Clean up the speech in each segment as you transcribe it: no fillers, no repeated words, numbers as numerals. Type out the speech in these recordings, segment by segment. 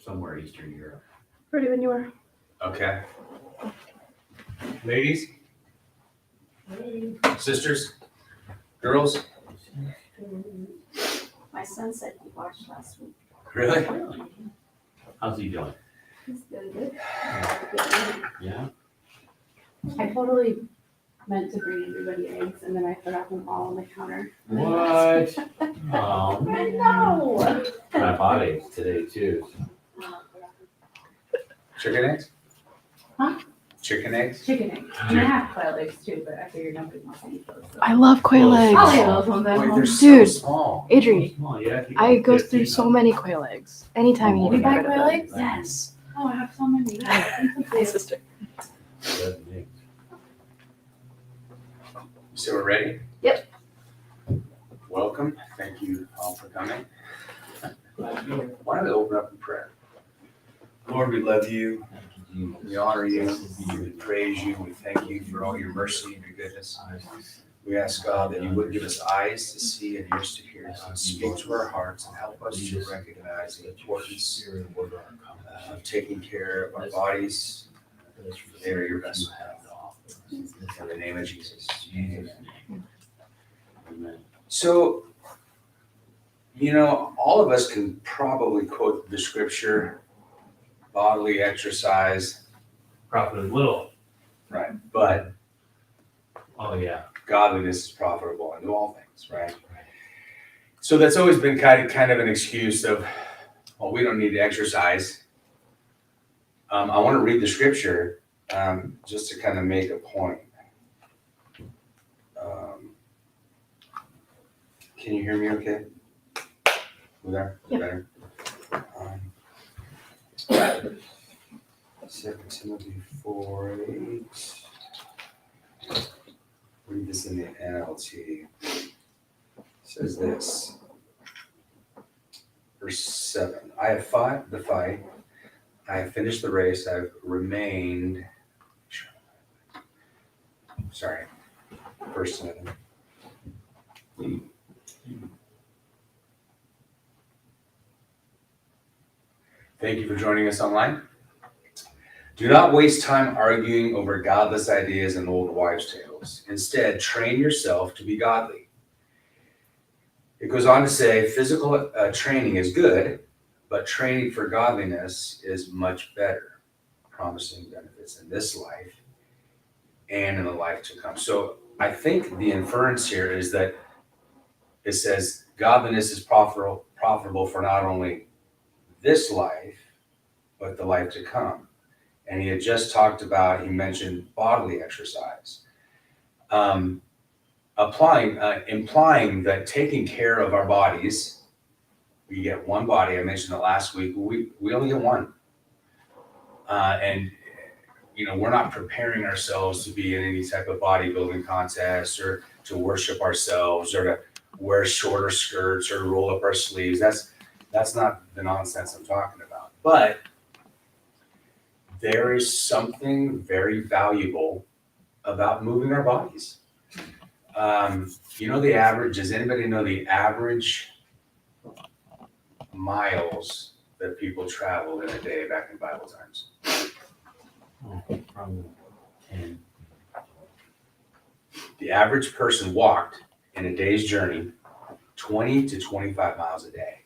somewhere Eastern Europe. Ready when you are. Okay. Ladies, sisters, girls, My son said he watched last week. really? How's he doing? He's doing good. Yeah? I totally meant to bring everybody eggs and then I forgot them all on the counter. What? Oh, I know. I bought eggs today too. Chicken eggs? Huh? Chicken eggs? Chicken eggs. And I have quail eggs too, but I figured nobody wants to eat those. So. I love quail Well, I'll eggs. leave those ones at Wait, home. they're so Dude. small. Adri, Small, yeah, you I can go get through through so them. many quail eggs. Anytime you Oh, need You to buy get rid quail of it. eggs? Yes. Oh, I have so many. Hey, sister. Dozen eggs. So we're ready? Yep. Welcome. Thank you all for coming. Why don't we open up in prayer? Lord, we love you. We honor you. We praise you. We thank you for all your mercy and your goodness. We ask God that you would give us eyes to see and ears to hear. God, speak to our hearts and help us to recognize the importance of taking care of our bodies. They are your vessel. In the name of Jesus. Amen. Amen. So, all of us can probably quote the scripture, bodily exercise, Profit little. right? But Oh, yeah. godliness is profitable unto all things, right? So that's always been kind of an excuse of, well, we don't need to exercise. I want to read the scripture just to kind of make a point. Can you hear me okay? We there? Yep. Better? 2 Timothy 4:8. Read this in the NLT. It says this. Verse 7. I have fought the fight. I have finished the race. I've remained. Sorry. Verse 7. Thank you for joining us online. Do not waste time arguing over godless ideas and old wives' tales. Instead, train yourself to be godly. It goes on to say, physical training is good, but training for godliness is much better, promising benefits in this life and in the life to come. So I think the inference here is that it says godliness is profitable for not only this life, but the life to come. And he had just talked about, he mentioned bodily exercise. Implying that taking care of our bodies, we get one body. I mentioned it last week. We only get one, and we're not preparing ourselves to be in any type of bodybuilding contest or to worship ourselves or to wear shorter skirts or roll up our sleeves. That's not the nonsense I'm talking about. But there is something very valuable about moving our bodies. The average, does anybody know the average miles that people traveled in a day back in Bible times? Oh, probably 10. The average person walked in a day's journey 20 to 25 miles a day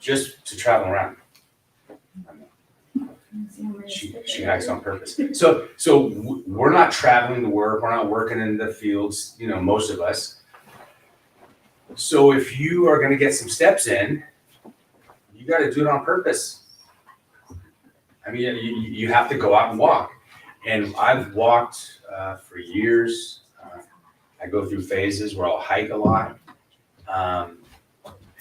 just to travel around. She hikes on purpose. So we're not traveling to work. We're not working in the fields, most of us. So if you are going to get some steps in, you got to do it on purpose. I mean, you have to go out and walk. And I've walked for years. I go through phases where I'll hike a lot.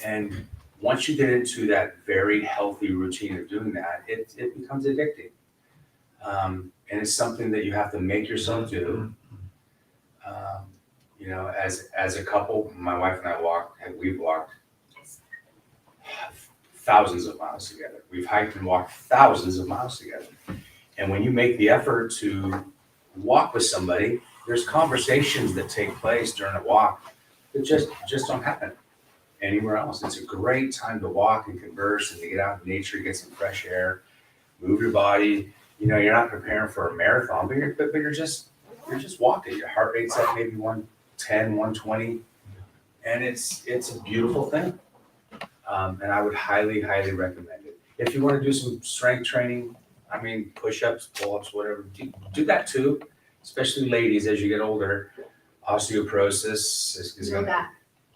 And once you get into that very healthy routine of doing that, it becomes addicting. And it's something that you have to make yourself do. As a couple, my wife and we've walked thousands of miles together. We've hiked and walked thousands of miles together. And when you make the effort to walk with somebody, there's conversations that take place during a walk that just don't happen. anywhere else. It's a great time to walk and converse and to get out in nature, get some fresh air, move your body. You know, you're not preparing for a marathon, but you're just walking. Your heart rate's at maybe 110, 120, and it's a beautiful thing. And I would highly, highly recommend it. If you want to do some strength training, I mean, push-ups, pull-ups, whatever, do that too. Especially ladies, as you get older, osteoporosis is going to Yoga,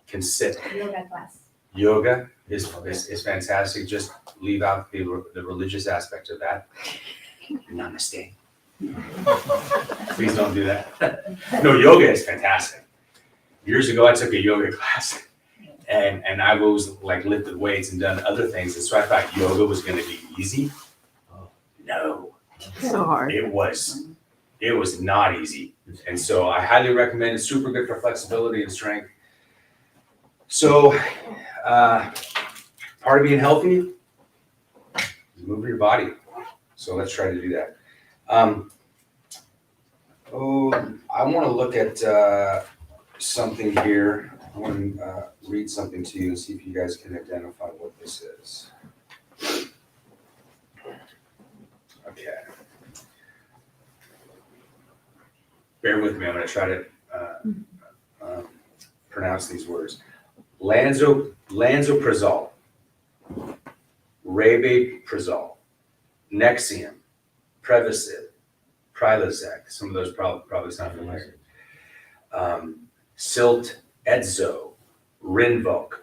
can sit. yoga class. Yoga is fantastic. Just leave out the religious aspect of that. Namaste. Please don't do that. No, yoga is fantastic. Years ago, I took a yoga class, and I've always like lifted weights and done other things, and so I thought yoga was going to be easy. No, So hard. it was not easy, and so I highly recommend it. Super good for flexibility and strength. So, part of being healthy is moving your body. So let's try to do that. I want to look at something here. I want to read something to you and see if you guys can identify what this is. Okay. Bear with me. I'm going to try to pronounce these words. Lansoprazole, rabeprazole, Nexium, Prevacid, Prilosec. Some of those probably sound familiar. Silt, Edzo, Rinvoq,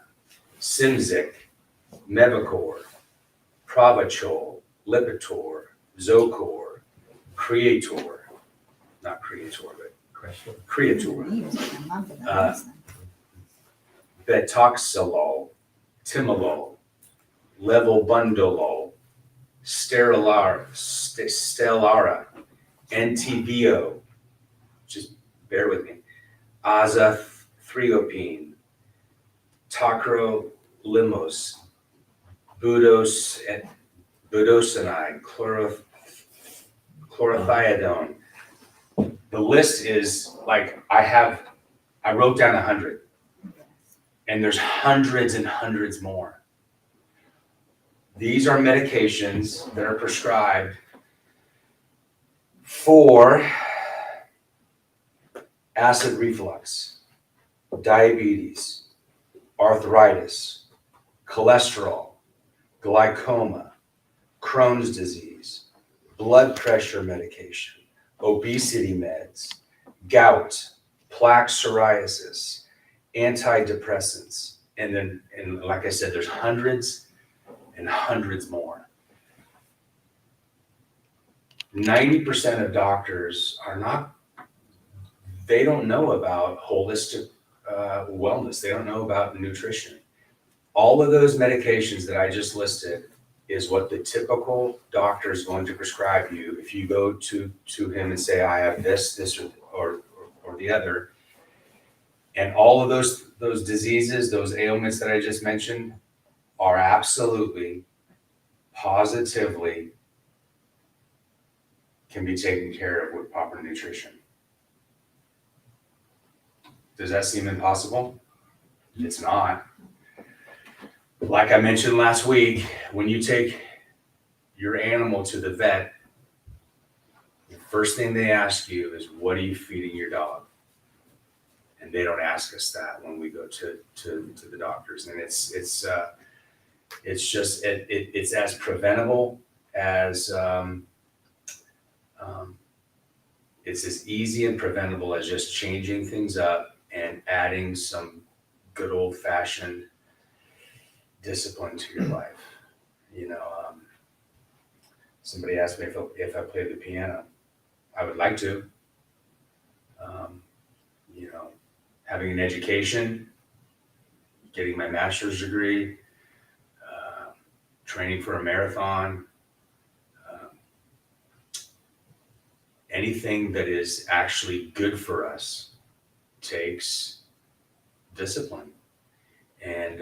Simzic, Mevacor, Pravachol, Lipitor, Zocor, Creator, not Creator, but Creator, Betoxolol, Timolol, Levobundolol, Stellara, Entyvio, just bear with me, Azathioprine, Tacrolimus, Budosonide, Chlorothiazide. The list is like, I wrote down 100, and there's hundreds and hundreds more. These are medications that are prescribed for acid reflux, diabetes, arthritis, cholesterol, glaucoma, Crohn's disease, blood pressure medication, obesity meds, gout, plaque psoriasis, antidepressants, and like I said, there's hundreds and hundreds more. 90% of doctors they don't know about holistic wellness. They don't know about nutrition. All of those medications that I just listed is what the typical doctor is going to prescribe you if you go to him and say, I have this, or the other. And all of those diseases, those ailments that I just mentioned are absolutely, positively can be taken care of with proper nutrition. Does that seem impossible? It's not. Like I mentioned last week, when you take your animal to the vet, the first thing they ask you is, what are you feeding your dog? And they don't ask us that when we go to the doctors. And it's as preventable as it's as easy and preventable as just changing things up and adding some good old fashioned discipline to your life. Somebody asked me if I played the piano. I would like to. Having an education, getting my master's degree, training for a marathon, anything that is actually good for us takes discipline. And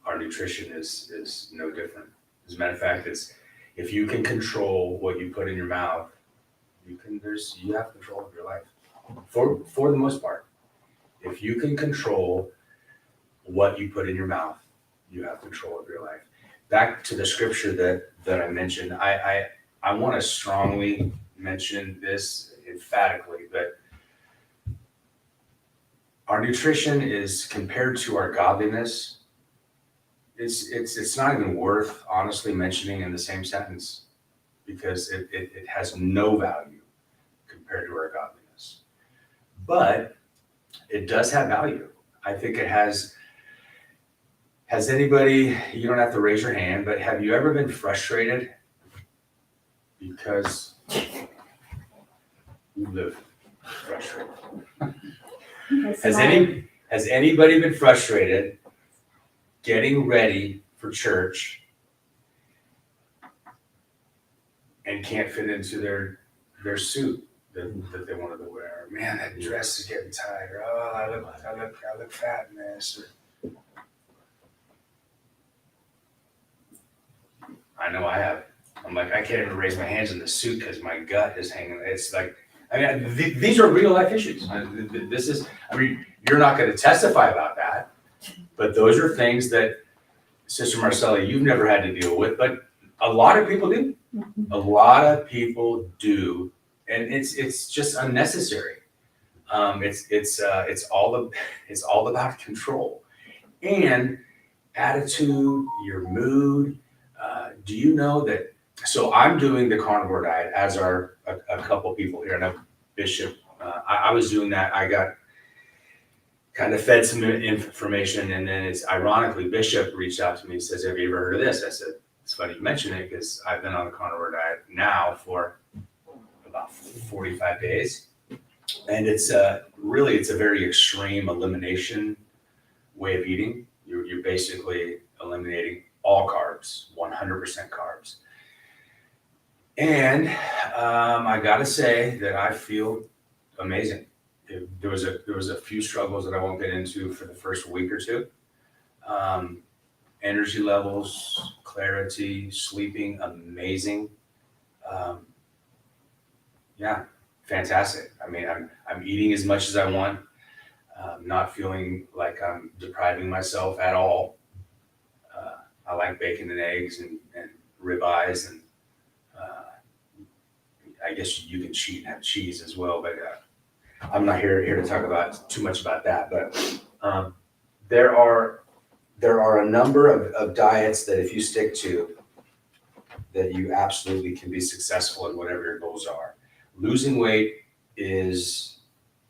our nutrition is no different. As a matter of fact, if you can control what you put in your mouth, you have control of your life for the most part. If you can control what you put in your mouth, you have control of your life. Back to the scripture that I mentioned, I want to strongly mention this emphatically, that our nutrition is compared to our godliness. It's not even worth honestly mentioning in the same sentence, because it has no value compared to our godliness. But it does have value. I think it has. Has anybody, you don't have to raise your hand, but have you ever been frustrated because you live frustrated? Has anybody been frustrated getting ready for church and can't fit into their suit that they wanted to wear? Man, that dress is getting tight. Or, oh, I look fat in this. I know I have. I'm like, I can't even raise my hands in the suit because my gut is hanging. It's like, I mean, these are real life issues. This is, I mean, you're not going to testify about that, but those are things that, Sister Marcella, you've never had to deal with, but a lot of people do. A lot of people do, and it's just unnecessary. It's all about control and attitude, your mood. Do you know that? So I'm doing the carnivore diet, as are a couple people here. I know Bishop. I was doing that. I got kind of fed some information, and then it's ironically Bishop reached out to me and says, "Have you ever heard of this?" I said, "It's funny you mention it because I've been on the carnivore diet now for about 45 days, and it's really it's a very extreme elimination way of eating. You're basically eliminating all carbs, 100% carbs." And I gotta say that I feel amazing. There was a few struggles that I won't get into for the first week or two. Energy levels, clarity, sleeping, amazing. Yeah, fantastic. I mean, I'm eating as much as I want. Not feeling like I'm depriving myself at all. I like bacon and eggs and ribeyes, and I guess you can cheat and have cheese as well. But I'm not here to talk about too much about that. But there are a number of diets that if you stick to, that you absolutely can be successful in whatever your goals are. Losing weight is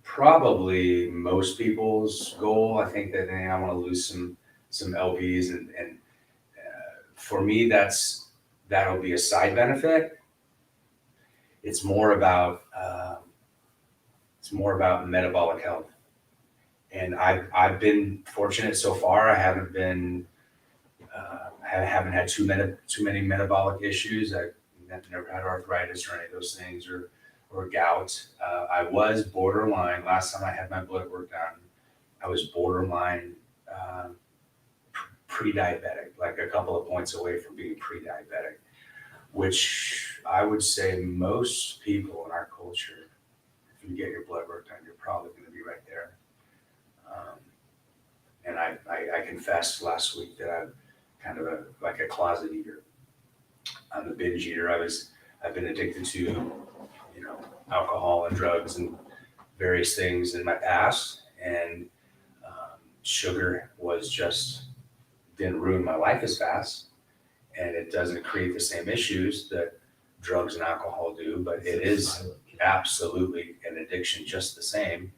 probably most people's goal. I think that I want to lose some lbs, and for me that'll be a side benefit. It's more about metabolic health, and I've been fortunate so far. I haven't had too many metabolic issues. I've never had arthritis or any of those things, or gout. I was borderline last time I had my blood work done. I was borderline pre-diabetic, like a couple of points away from being pre-diabetic, which I would say most people in our culture, if you get your blood work done, you're probably going to be right there. And I confessed last week that I'm kind of like a closet eater. I'm a binge eater. I've been addicted to, alcohol and drugs and various things in my past, and sugar didn't ruin my life as fast, and it doesn't create the same issues that drugs and alcohol do, but it is absolutely an addiction just the same.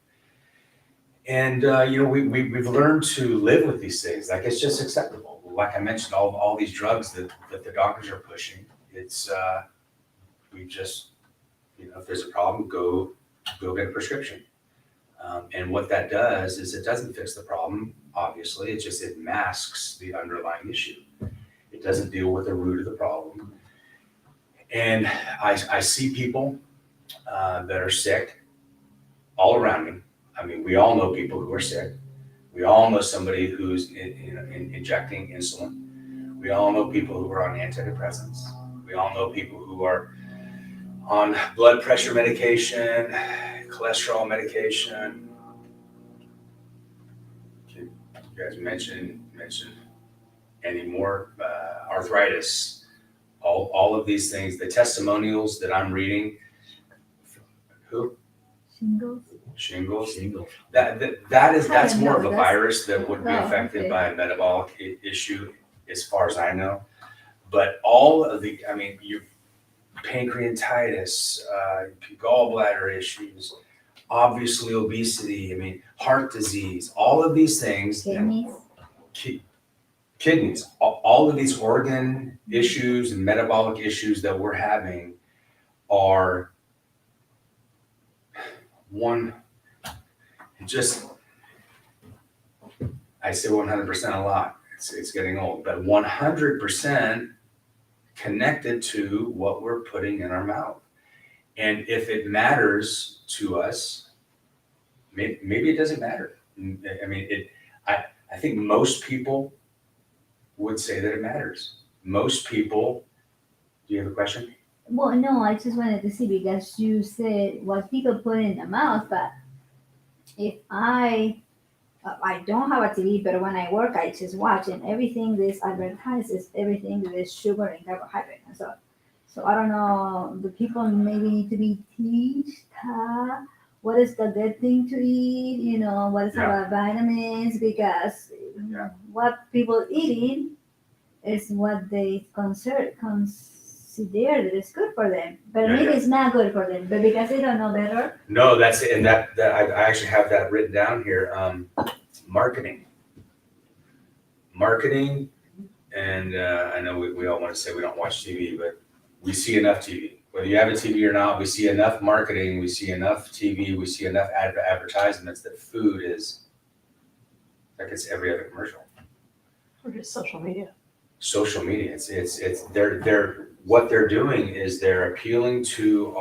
And we've learned to live with these things. Like, it's just acceptable. Like I mentioned, all these drugs that the doctors are pushing. It's we just, if there's a problem, go get a prescription. And what that does is it doesn't fix the problem. Obviously, it masks the underlying issue. It doesn't deal with the root of the problem. And I see people that are sick all around me. I mean, we all know people who are sick. We all know somebody who's injecting insulin. We all know people who are on antidepressants. We all know people who are on blood pressure medication, cholesterol medication. You guys mentioned any more, arthritis, all of these things, the testimonials that I'm reading. Who? Shingles. Single. That's more of a That's- virus that would be Oh, affected okay. by a metabolic issue, as far as I know. But all of the, I mean, your pancreatitis, gallbladder issues, obviously obesity, I mean, heart disease, all of these things. Kidneys. Kidneys, all of these organ issues and metabolic issues that we're having are I say 100% a lot, it's getting old, but 100% connected to what we're putting in our mouth. And if it matters to us, maybe it doesn't matter. I mean, I think most people would say that it matters. Most people, do you have a question? Well, no, I just wanted to see because you said what people put in the mouth, but if I don't have a TV, but when I work, I just watch, and everything this advertises everything that is sugar and carbohydrate, and so I don't know. The people maybe need to be taught what is the good thing to eat, what is about vitamins, because what people eating is what they consider that it's good for them, but maybe it's not good for them, but because they don't know better. No, that's it, and that I actually have that written down here. Marketing, and I know we all want to say we don't watch TV, but we see enough TV. Whether you have a TV or not, we see enough marketing, we see enough TV, we see enough advertisements that food is like it's every other commercial. Or just social media. Social media, they're what they're doing is they're appealing to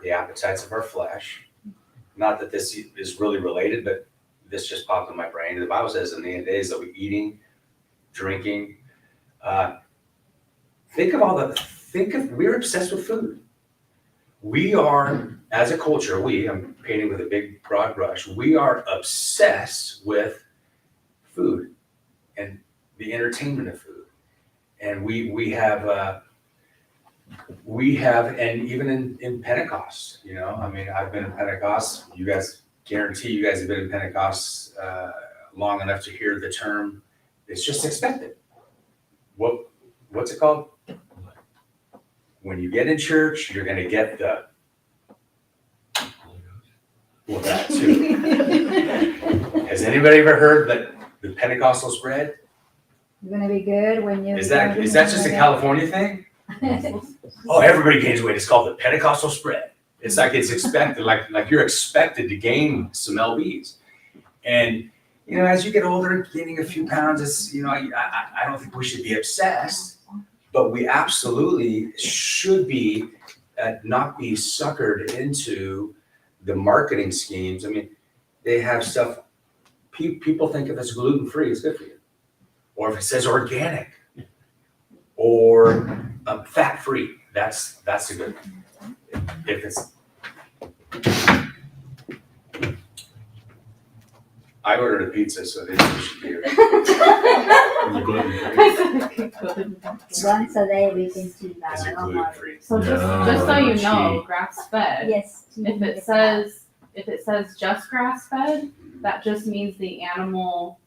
the appetites of our flesh. Not that this is really related, but this just popped in my brain. The Bible says in the end of days that we're eating, drinking. We're obsessed with food. We are, as a culture, I'm painting with a big broad brush, we are obsessed with food and the entertainment of food. And we have, and even in Pentecost, I mean, I've been in Pentecost. You guys, guarantee you guys have been in Pentecost long enough to hear the term. It's just expected. What's it called? When you get in church, you're going to get well, that too. Has anybody ever heard that the Pentecostal spread? You're gonna be good when you. Is that just a California thing? Oh, everybody gains weight. It's called the Pentecostal spread. It's like it's expected, like you're expected to gain some lbs. And as you get older, gaining a few pounds, it's I don't think we should be obsessed, but we absolutely should be not be suckered into the marketing schemes. I mean, they have stuff. People think if it's gluten-free, it's good for you. Or if it says organic or fat-free, that's a good one. If it's, I ordered a pizza, so they should be here. Once a day we can do that. Is it I don't gluten-free? So just so you know, grass fed. Yes. If it says just grass fed, that just means the animal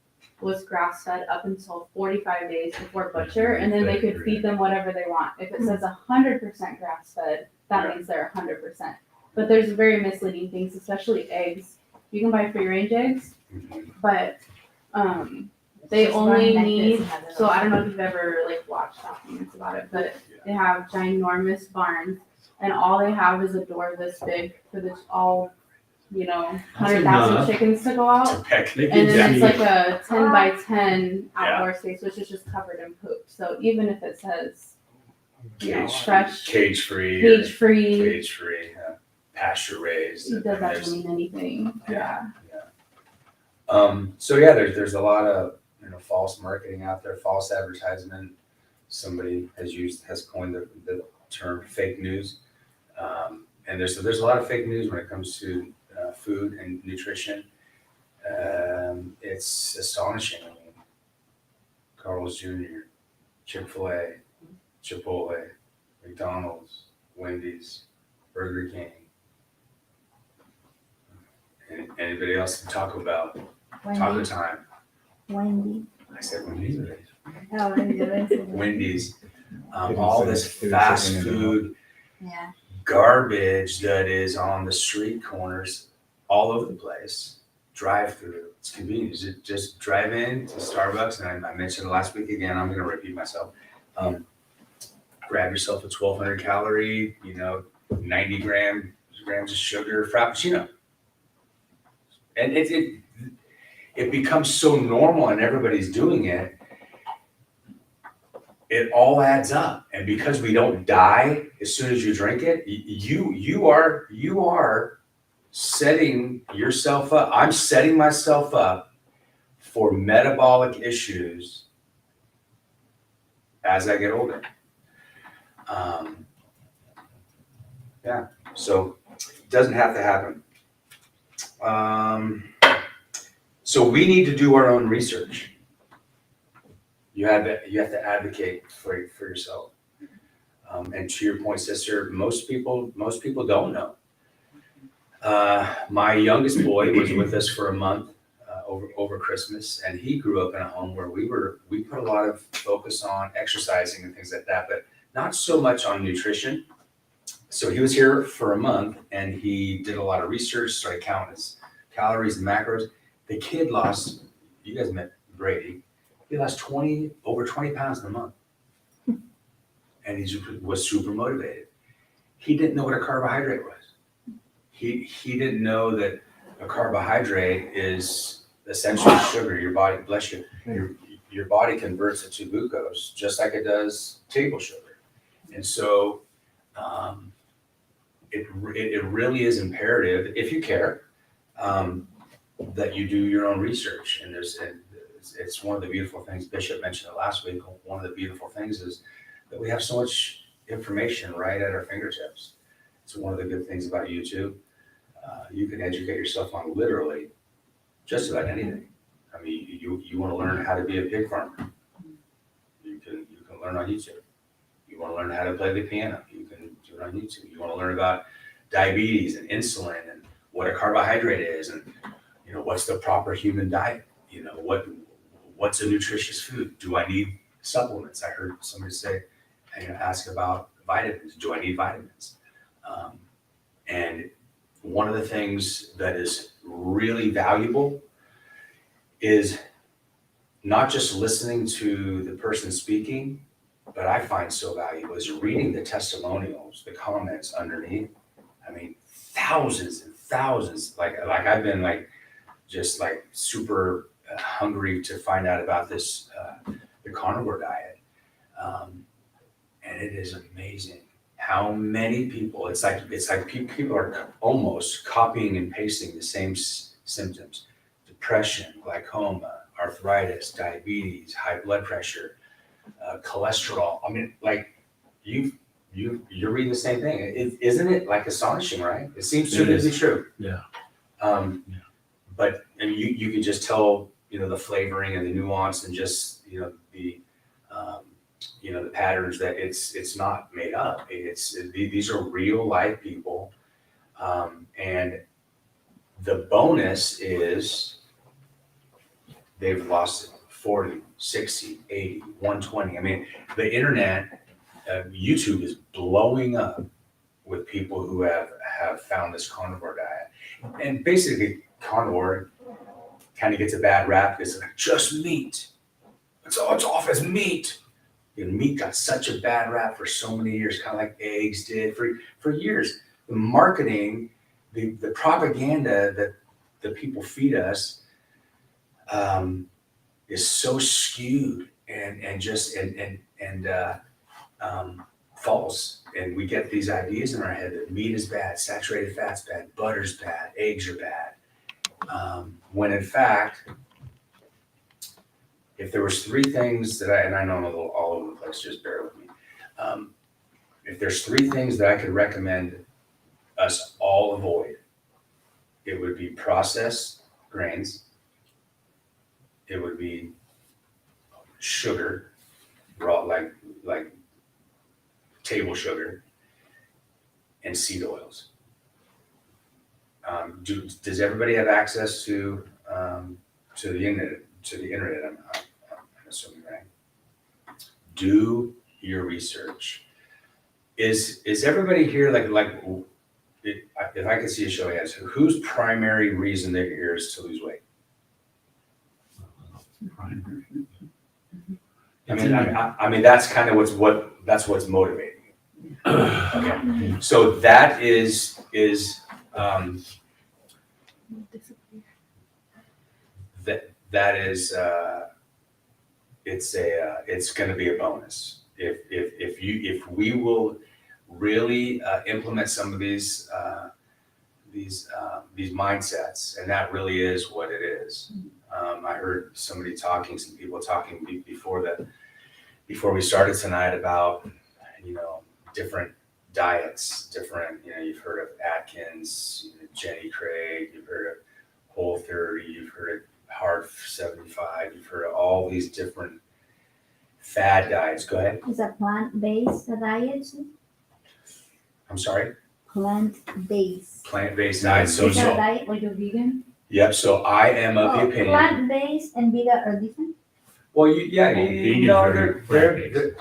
was grass fed up until 45 days before butcher, and then they could feed them whatever they want. If it says 100% grass fed, that means they're 100%. But there's very misleading things, especially eggs. You can buy free range eggs, but they only need. So I don't know if you've ever watched documents about it, but they have ginormous barns, and all they have is a door this big for this all 100,000 chickens to go out. And then it's like a 10 by 10 outdoor space, which is just covered in poop. So even if it says, fresh, cage free, pasture raised, it doesn't actually mean anything. Yeah. So there's a lot of false marketing out there, false advertisement. Somebody has coined the term fake news, and there's a lot of fake news when it comes to food and nutrition. It's astonishing. I mean, Carl's Jr., Chick-fil-A, Chipotle, McDonald's, Wendy's, Burger King. Anybody else? Taco Bell, Taco Wendy. Time. Wendy. I said Wendy's. Oh, Wendy. the rest of it. Wendy's. Didn't All say- this didn't say fast In-N-Out. food Yeah. garbage that is on the street corners all over the place. Drive through. It's convenient. Just drive in to Starbucks, and I mentioned it last week again. I'm going to repeat myself. Grab yourself a 1,200 calorie, 90 grams of sugar frappuccino, and it becomes so normal, and everybody's doing it. It all adds up, and because we don't die as soon as you drink it, you are setting yourself up. I'm setting myself up for metabolic issues as I get older. Yeah, so it doesn't have to happen. So we need to do our own research. You have to advocate for yourself. And to your point, sister, most people don't know. My youngest boy was with us for a month over Christmas, and he grew up in a home where we put a lot of focus on exercising and things like that, but not so much on nutrition. So he was here for a month, and he did a lot of research, started counting his calories and macros. The kid lost. You guys met Brady. He lost over 20 pounds in a month, and he was super motivated. He didn't know what a carbohydrate was. He didn't know that a carbohydrate is essentially sugar. Your body, bless you, your body converts it to glucose just like it does table sugar. And so it really is imperative, if you care, that you do your own research. And it's one of the beautiful things, Bishop mentioned it last week, one of the beautiful things is that we have so much information right at our fingertips. It's one of the good things about YouTube. You can educate yourself on literally just about anything. I mean, you want to learn how to be a pig farmer, you can learn on YouTube. You want to learn how to play the piano, you can do it on YouTube. You want to learn about diabetes and insulin and what a carbohydrate is, and what's the proper human diet. What's a nutritious food? Do I need supplements? I heard somebody say, ask about vitamins. Do I need vitamins? And one of the things that is really valuable is not just listening to the person speaking, but I find so valuable is reading the testimonials, the comments underneath. I mean, thousands and thousands. Like I've been just super hungry to find out about this, the carnivore diet. And it is amazing how many people, it's like people are almost copying and pasting the same symptoms: depression, glaucoma, arthritis, diabetes, high blood pressure, cholesterol. I mean, you're reading the same thing. Isn't it astonishing, right? It seems too good to be true. Yeah. But you can just tell, the flavoring and the nuance and just, the patterns that it's not made up. These are real life people. And the bonus is they've lost 40, 60, 80, 120. I mean, the internet, YouTube is blowing up with people who have found this carnivore diet. And basically, carnivore kind of gets a bad rap because it's just meat. It's off as meat. Meat got such a bad rap for so many years, kind of like eggs did for years. The marketing, the propaganda that the people feed us is so skewed and false. And we get these ideas in our head that meat is bad, saturated fat's bad, butter's bad, eggs are bad. When in fact, if there was three things that I know I'm a little all over the place, just bear with me. If there's three things that I could recommend us all avoid, it would be processed grains, it would be sugar, raw, like table sugar, and seed oils. Does everybody have access to the internet? I'm assuming, right? Do your research. Is everybody here if I could see a show of hands, whose primary reason they're here is to lose weight? Primary. I mean that's kind of what's motivating you. Okay, so that is that is it's going to be a bonus if we will really implement some of these mindsets, and that really is what it is. I heard some people talking before we started tonight about different diets, you've heard of Atkins, Jenny Craig, you've heard of Whole30, you've heard of Hard 75, you've heard of all these different fad diets. Go ahead. It's a plant-based diet. I'm sorry? Plant-based. Plant-based diet. Is that a diet? Like a vegan? Yep, so I am of the opinion. Plant-based and vegan are different? Well, Vegans they're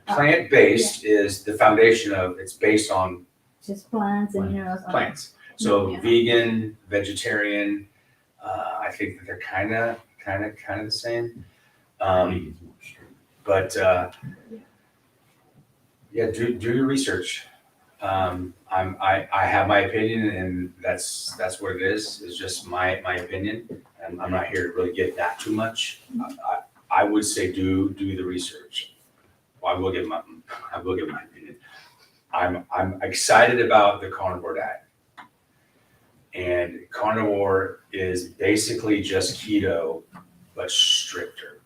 plant-based is the foundation of, it's based on Just plants and minerals. plants. So Yeah. vegan, vegetarian, I think that they're kind of the same. But yeah, do your research. I have my opinion, and that's what it is. It's just my opinion, and I'm not here to really get that too much. I would say do the research. Well, I will give my opinion. I'm excited about the carnivore diet, and carnivore is basically just keto, but stricter.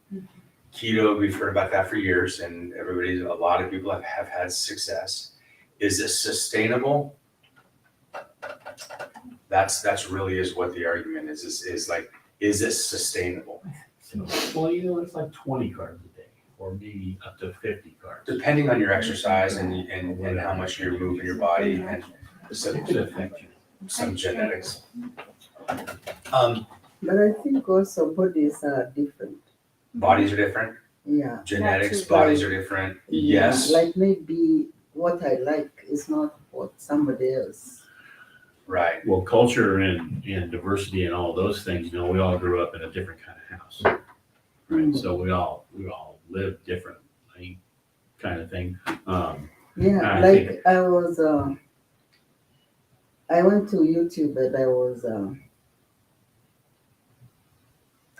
Keto, we've heard about that for years, and a lot of people have had success. Is it sustainable? That's really is what the argument is it sustainable? Well, it's like 20 carbs a day, or maybe up to 50 carbs. Depending on your exercise and how much you're moving your body and It could affect you. some genetics. But I think also bodies are different. Bodies are different, Yeah. genetics, too. bodies are different, yes, Like maybe what I like is not what somebody else. right. Well, culture and diversity and all those things, we all grew up in a different kind of house. Right, so we all live differently, kind of thing. Yeah, I like think- I went to YouTube and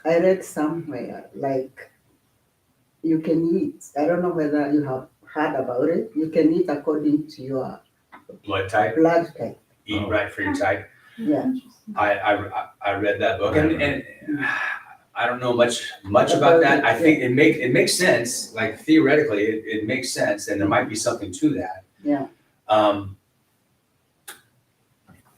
I read somewhere like you can eat. I don't know whether you have heard about it. You can eat according to your Blood type, blood type. eat right for your type. Yeah. I read that book, and I don't know much about that. I think it makes sense, like theoretically, it makes sense, and there might be something to that. Yeah.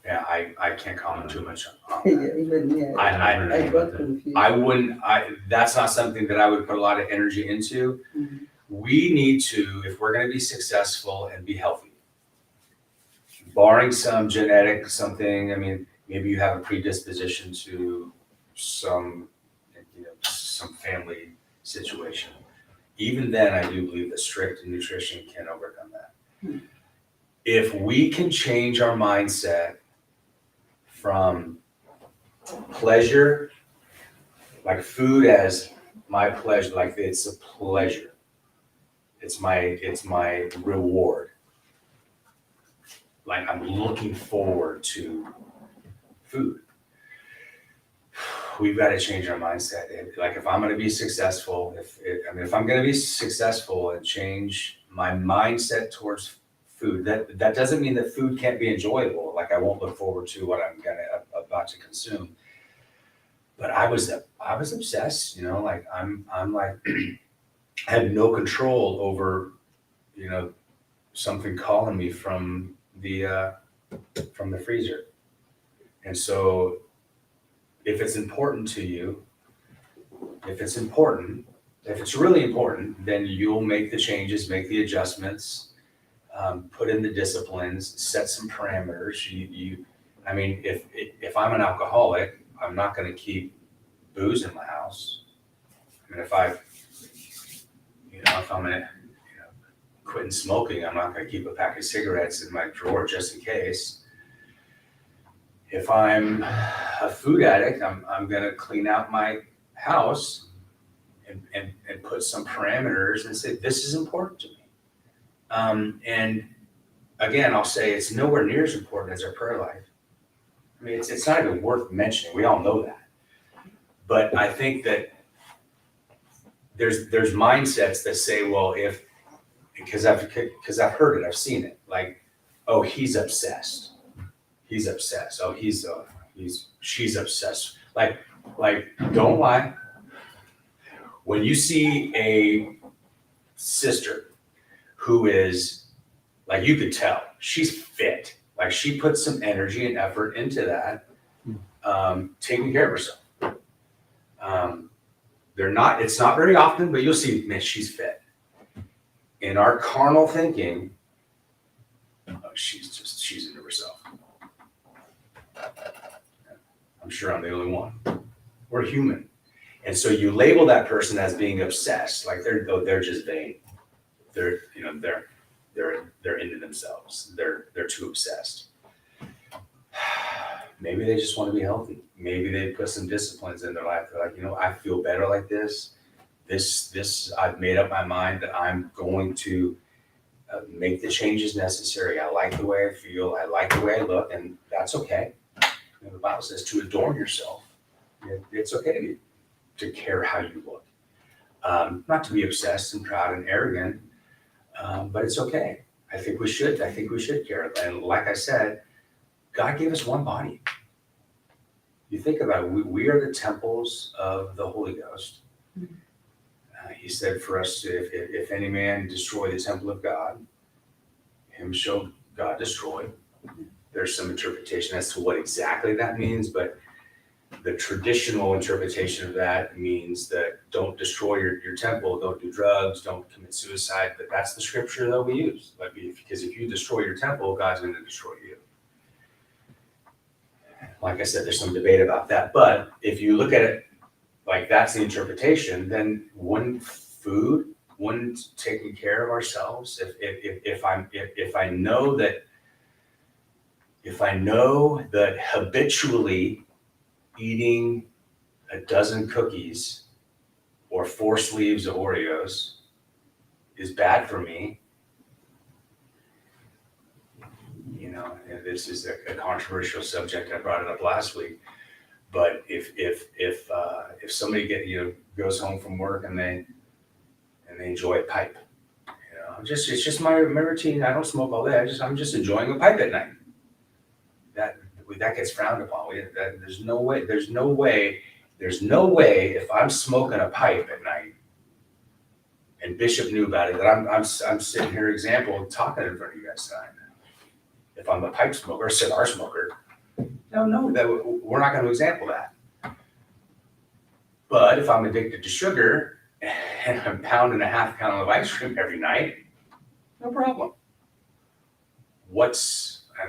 Yeah, I can't comment too much on Yeah, that. even yeah. I got confused. I wouldn't, that's not something that I would put a lot of energy into. Mhm. We need to, if we're gonna be successful and be healthy, barring some genetic something, I mean, maybe you have a predisposition to some family situation. Even then, I do believe that strict nutrition can overcome that. If we can change our mindset from pleasure, like food as my pleasure, like it's a pleasure. It's my reward. Like I'm looking forward to food. We've got to change our mindset. Like if I'm going to be successful, if I'm going to be successful and change my mindset towards food, that doesn't mean that food can't be enjoyable. Like I won't look forward to what I'm about to consume. But I was obsessed, like I'm like had no control over, something calling me from the freezer. And so if it's important to you, If it's important, if it's really important, then you'll make the changes, make the adjustments, put in the disciplines, set some parameters. I mean, if I'm an alcoholic, I'm not going to keep booze in my house. I mean, if I'm quitting smoking, I'm not going to keep a pack of cigarettes in my drawer just in case. If I'm a food addict, I'm going to clean out my house and put some parameters and say, this is important to me. And again, I'll say it's nowhere near as important as our prayer life. I mean, it's not even worth mentioning. We all know that. But I think that there's mindsets that say, well, because I've heard it, I've seen it. Like, oh, he's obsessed. He's obsessed. Oh, she's obsessed. Like, don't lie. When you see a sister who is, like, you could tell she's fit, like she puts some energy and effort into that, taking care of herself. It's not very often, but you'll see, man, she's fit. In our carnal thinking, she's into herself. I'm sure I'm the only one. We're human. And so you label that person as being obsessed, like they're just vain. They're into themselves. They're too obsessed. Maybe they just want to be healthy. Maybe they put some disciplines in their life. They're like, I feel better like this. I've made up my mind that I'm going to make the changes necessary. I like the way I feel. I like the way I look, and that's okay. The Bible says to adorn yourself. It's okay to care how you look. Not to be obsessed and proud and arrogant, but it's okay. I think we should care. And like I said, God gave us one body. You think about it, we are the temples of the Holy Ghost. He said for us, if any man destroy the temple of God, him shall God destroy. There's some interpretation as to what exactly that means, but the traditional interpretation of that means that don't destroy your temple, don't do drugs, don't commit suicide. But that's the scripture that we use. Because if you destroy your temple, God's going to destroy you. Like I said, there's some debate about that. But if you look at it like that's the interpretation, then wouldn't taking care of ourselves, if I know that habitually eating a dozen cookies or 4 sleeves of Oreos is bad for me, and this is a controversial subject. I brought it up last week, but if somebody goes home from work and they enjoy a pipe, it's just my routine. I don't smoke all day. I'm just enjoying a pipe at night. That gets frowned upon. There's no way if I'm smoking a pipe at night and Bishop knew about it, that I'm sitting here example talking in front of you guys tonight. If I'm a pipe smoker, cigar smoker, no, that we're not going to example that. But if I'm addicted to sugar and I'm pounding a half pound of ice cream every night, no problem.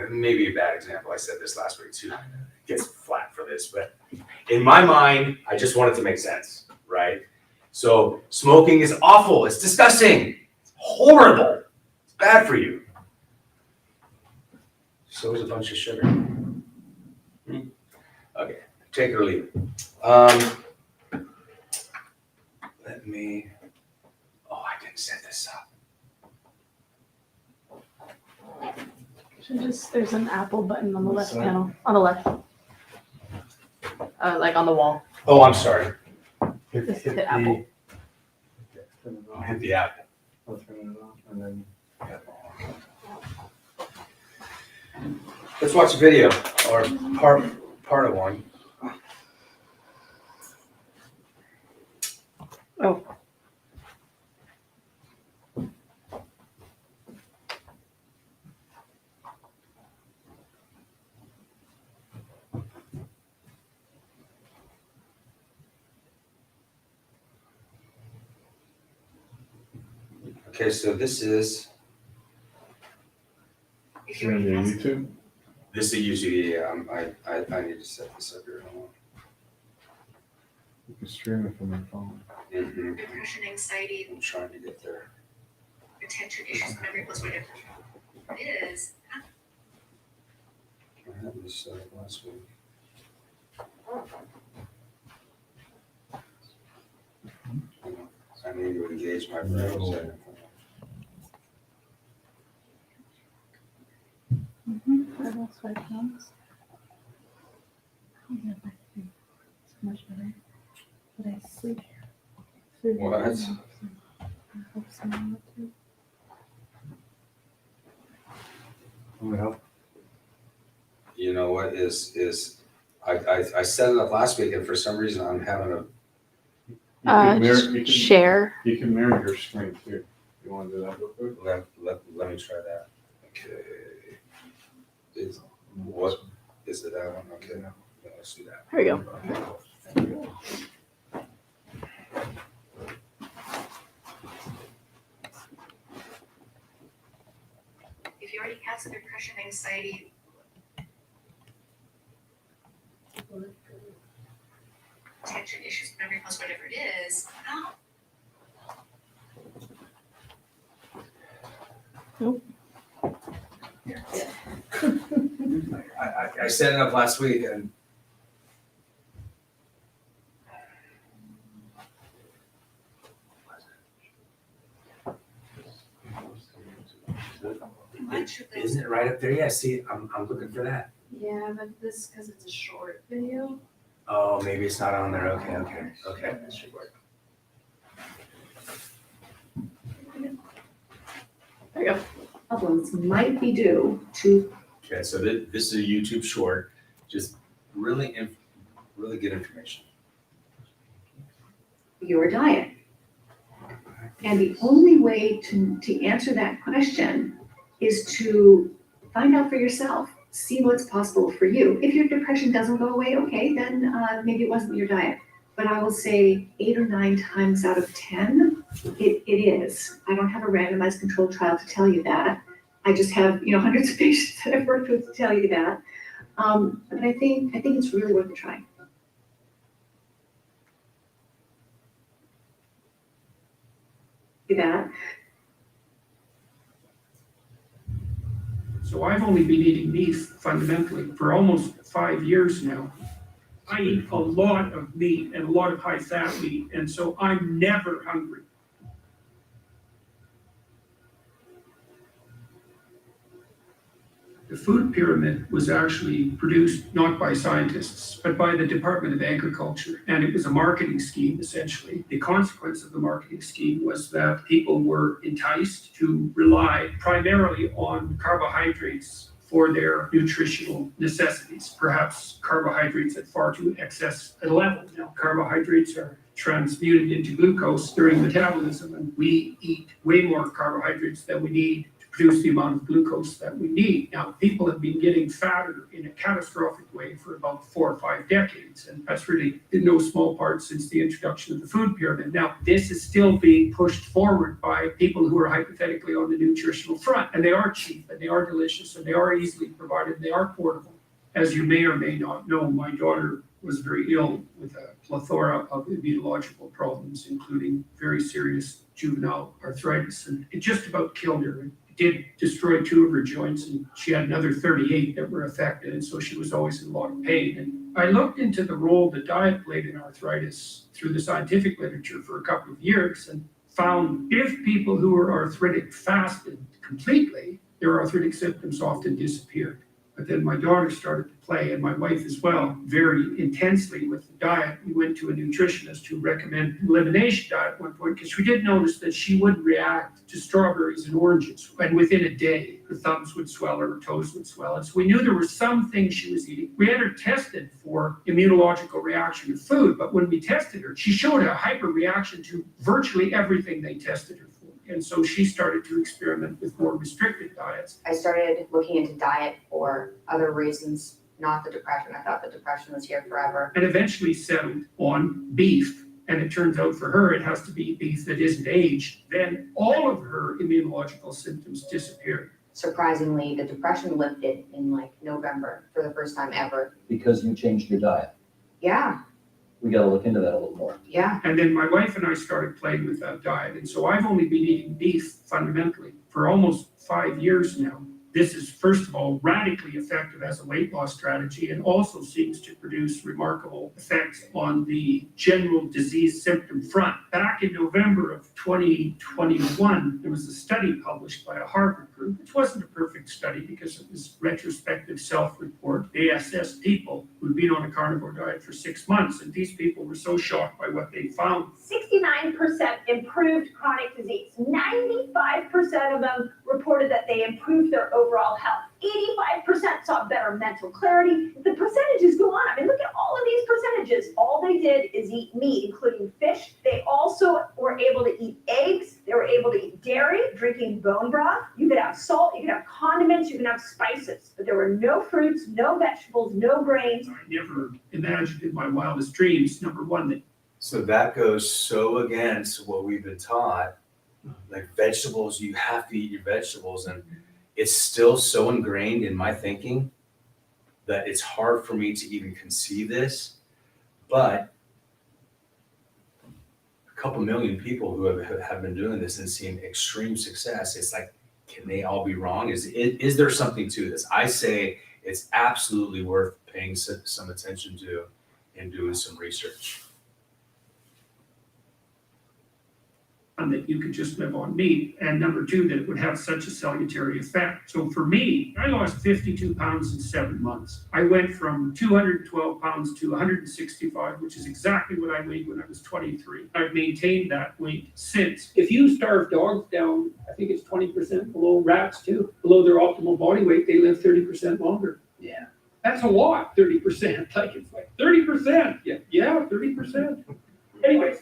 Maybe a bad example. I said this last week too. Gets flat for this, but in my mind, I just want it to make sense, right? So smoking is awful. It's disgusting. It's horrible. It's bad for you. So is a bunch of sugar. Okay, take it or leave it. I didn't set this up. There's an Apple button on the left panel, on the left. Like on the wall. Oh, I'm sorry. Just hit Apple. I'll hit the apple. I'll turn it off and then. Let's watch a video or part of one. Oh. Okay, so this is You're on your YouTube? this is usually I need to set this up here. Hold You can stream it from your phone. on. Mhm. Depression, anxiety, I'm trying to get there. attention issues, memory loss, whatever it is. I had this set up last week. I need to engage my brain. That's 5 pounds. Oh, yeah, but it's much better. But I sleep. What? I hope so, too. Want help? You know what I set it up last week and for some reason I'm having a, You can mirror, Share. you can mirror your screen too. You want to do that real quick? let me try that. Okay. What is it that one? Okay, yeah, let's do that. Here we go. If you already have some depression, anxiety, attention issues, memory loss, whatever it is, I set it up last week and much of this. isn't it right up there? Yeah, see, I'm looking for that. Yeah, but this, because it's a short video. Oh, maybe it's not on there. Okay. This should work. There you go. Problems might be due to Okay, so this is a YouTube short, just really good information. your diet. And the only way to answer that question is to find out for yourself, see what's possible for you. If your depression doesn't go away, okay, then maybe it wasn't your diet. But I will say 8 or 9 times out of 10, it is. I don't have a randomized controlled trial to tell you that. I just have, hundreds of patients that I've worked with to tell you that. But I think it's really worth a try. That. So I've only been eating beef fundamentally for almost 5 years now. I eat a lot of meat and a lot of high fat meat, and so I'm never hungry. The food pyramid was actually produced not by scientists, but by the Department of Agriculture, and it was a marketing scheme essentially. The consequence of the marketing scheme was that people were enticed to rely primarily on carbohydrates for their nutritional necessities, perhaps carbohydrates at far too excess a level. Now, carbohydrates are transmuted into glucose during metabolism, and we eat way more carbohydrates than we need to produce the amount of glucose that we need. Now, people have been getting fatter in a catastrophic way for about 4 or 5 decades, and that's really in no small part since the introduction of the food pyramid. Now, this is still being pushed forward by people who are hypothetically on the nutritional front, and they are cheap, and they are delicious, and they are easily provided, and they are portable. As you may or may not know, my daughter was very ill with a plethora of immunological problems, including very serious juvenile arthritis, and it just about killed her. It did destroy 2 of her joints, and she had another 38 that were affected, and so she was always in a lot of pain. And I looked into the role that diet played in arthritis through the scientific literature for a couple of years and found if people who were arthritic fasted completely, their arthritic symptoms often disappeared. But then my daughter started to play, and my wife as well, very intensely with the diet. We went to a nutritionist who recommended an elimination diet at one point because we did notice that she would react to strawberries and oranges. And within a day, her thumbs would swell or her toes would swell. And so we knew there were some things she was eating. We had her tested for immunological reaction to food, but when we tested her, she showed a hyperreaction to virtually everything they tested her for. And so she started to experiment with more restricted diets. I started looking into diet for other reasons, not the depression. I thought the depression was here forever. And eventually settled on beef and it turns out for her it has to be beef that isn't aged, then all of her immunological symptoms disappear. Surprisingly, the depression lifted in like November for the first time ever. Because you changed your diet. Yeah, We gotta look into that a little more. yeah. And then my wife and I started playing with that diet. And so I've only been eating beef fundamentally for almost 5 years now. This is, first of all, radically effective as a weight loss strategy and also seems to produce remarkable effects on the general disease symptom front. Back in November of 2021, there was a study published by a Harvard group, which wasn't a perfect study because it was retrospective self-report. They assessed people who'd been on a carnivore diet for 6 months, and these people were so shocked by what they found. 69% improved chronic disease. 95% of them reported that they improved their overall health. 85% saw better mental clarity. The percentages go on. I mean, look at all of these percentages. All they did is eat meat, including fish. They also were able to eat eggs. They were able to eat dairy, drinking bone broth. You could have salt, you could have condiments, you can have spices, but there were no fruits, no vegetables, no grains. I never imagined in my wildest dreams, number one, that So that goes so against what we've been taught, like vegetables, you have to eat your vegetables. And it's still so ingrained in my thinking that it's hard for me to even conceive this. But a couple million people who have been doing this and seeing extreme success, it's like, can they all be wrong? Is there something to this? I say it's absolutely worth paying some attention to and doing some research. that you could just live on meat, and number two, that it would have such a salutary effect. So for me, I lost 52 pounds in 7 months. I went from 212 pounds to 165, which is exactly what I weighed when I was 23. I've maintained that weight since. If you starve dogs down, I think it's 20% below rats too, below their optimal body weight, they live 30% longer. Yeah. That's a lot, 30%. Like it's like 30%. Yeah, 30%. Anyways,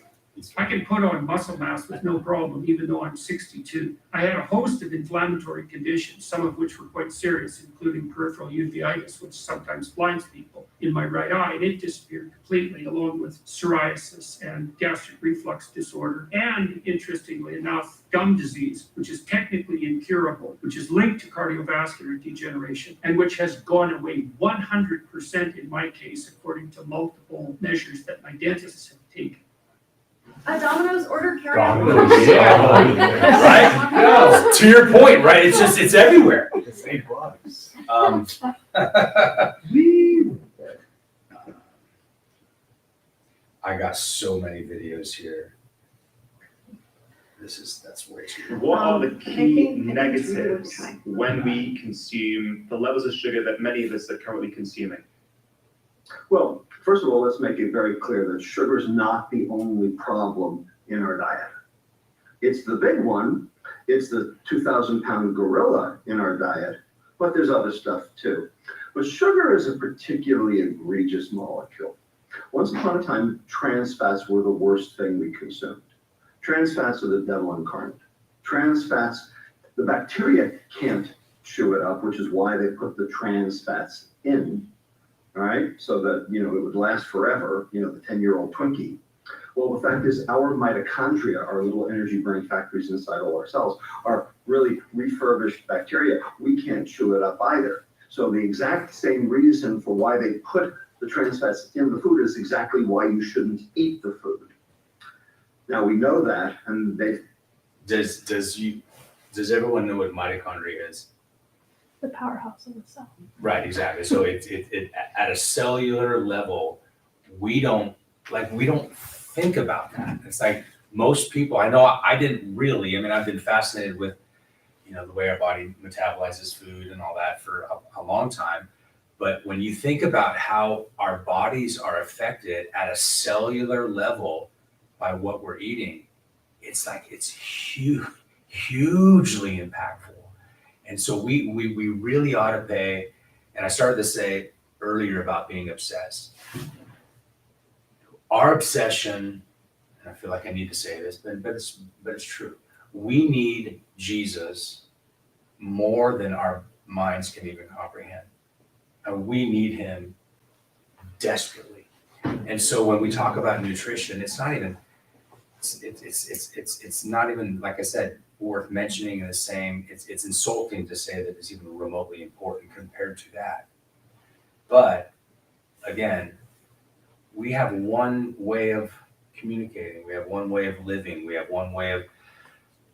I can put on muscle mass with no problem, even though I'm 62. I had a host of inflammatory conditions, some of which were quite serious, including peripheral uveitis, which sometimes blinds people in my right eye, and it disappeared completely, along with psoriasis and gastric reflux disorder, and interestingly enough, gum disease, which is technically incurable, which is linked to cardiovascular degeneration, and which has gone away 100% in my case, according to multiple measures that my dentists have taken. Domino's order carry out. Right? No, to your point, right? It's just, it's everywhere. It's $8. I got so many videos here. That's way too. What are the I key think it's negatives really worth trying. when we consume the levels of sugar that many of us are currently consuming? Well, first of all, let's make it very clear that sugar is not the only problem in our diet. It's the big one. It's the 2,000-pound gorilla in our diet, but there's other stuff too. But sugar is a particularly egregious molecule. Once upon a time, trans fats were the worst thing we consumed. Trans fats are the devil incarnate. Trans fats, the bacteria can't chew it up, which is why they put the trans fats in. All right, so that, it would last forever, the 10-year-old Twinkie. Well, the fact is our mitochondria, our little energy burning factories inside all our cells, are really refurbished bacteria. We can't chew it up either. So the exact same reason for why they put the trans fats in the food is exactly why you shouldn't eat the food. Now we know that, and does everyone know what mitochondria is? The powerhouse of the cell. Right, exactly. So it at a cellular level, we don't think about that. It's like most people, I know I didn't really, I've been fascinated with, the way our body metabolizes food and all that for a long time. But when you think about how our bodies are affected at a cellular level by what we're eating, it's like it's hugely impactful. And so we really ought to pay, and I started to say earlier about being obsessed. Our obsession, and I feel like I need to say this, but it's true. We need Jesus more than our minds can even comprehend. And we need him desperately. And so when we talk about nutrition, it's not even, it's not even, like I said, worth mentioning in the same, it's insulting to say that it's even remotely important compared to that. But again, we have one way of communicating, we have one way of living, we have one way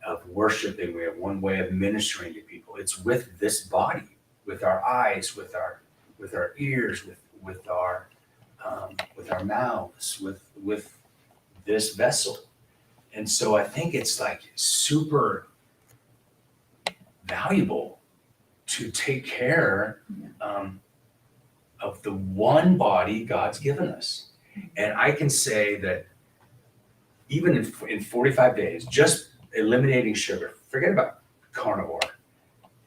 of worshiping, we have one way of ministering to people. It's with this body, with our eyes, with our ears, with our mouths, with this vessel. And so I think it's like super valuable to take care of the one body God's given us. And I can say that even in 45 days, just eliminating sugar, forget about carnivore,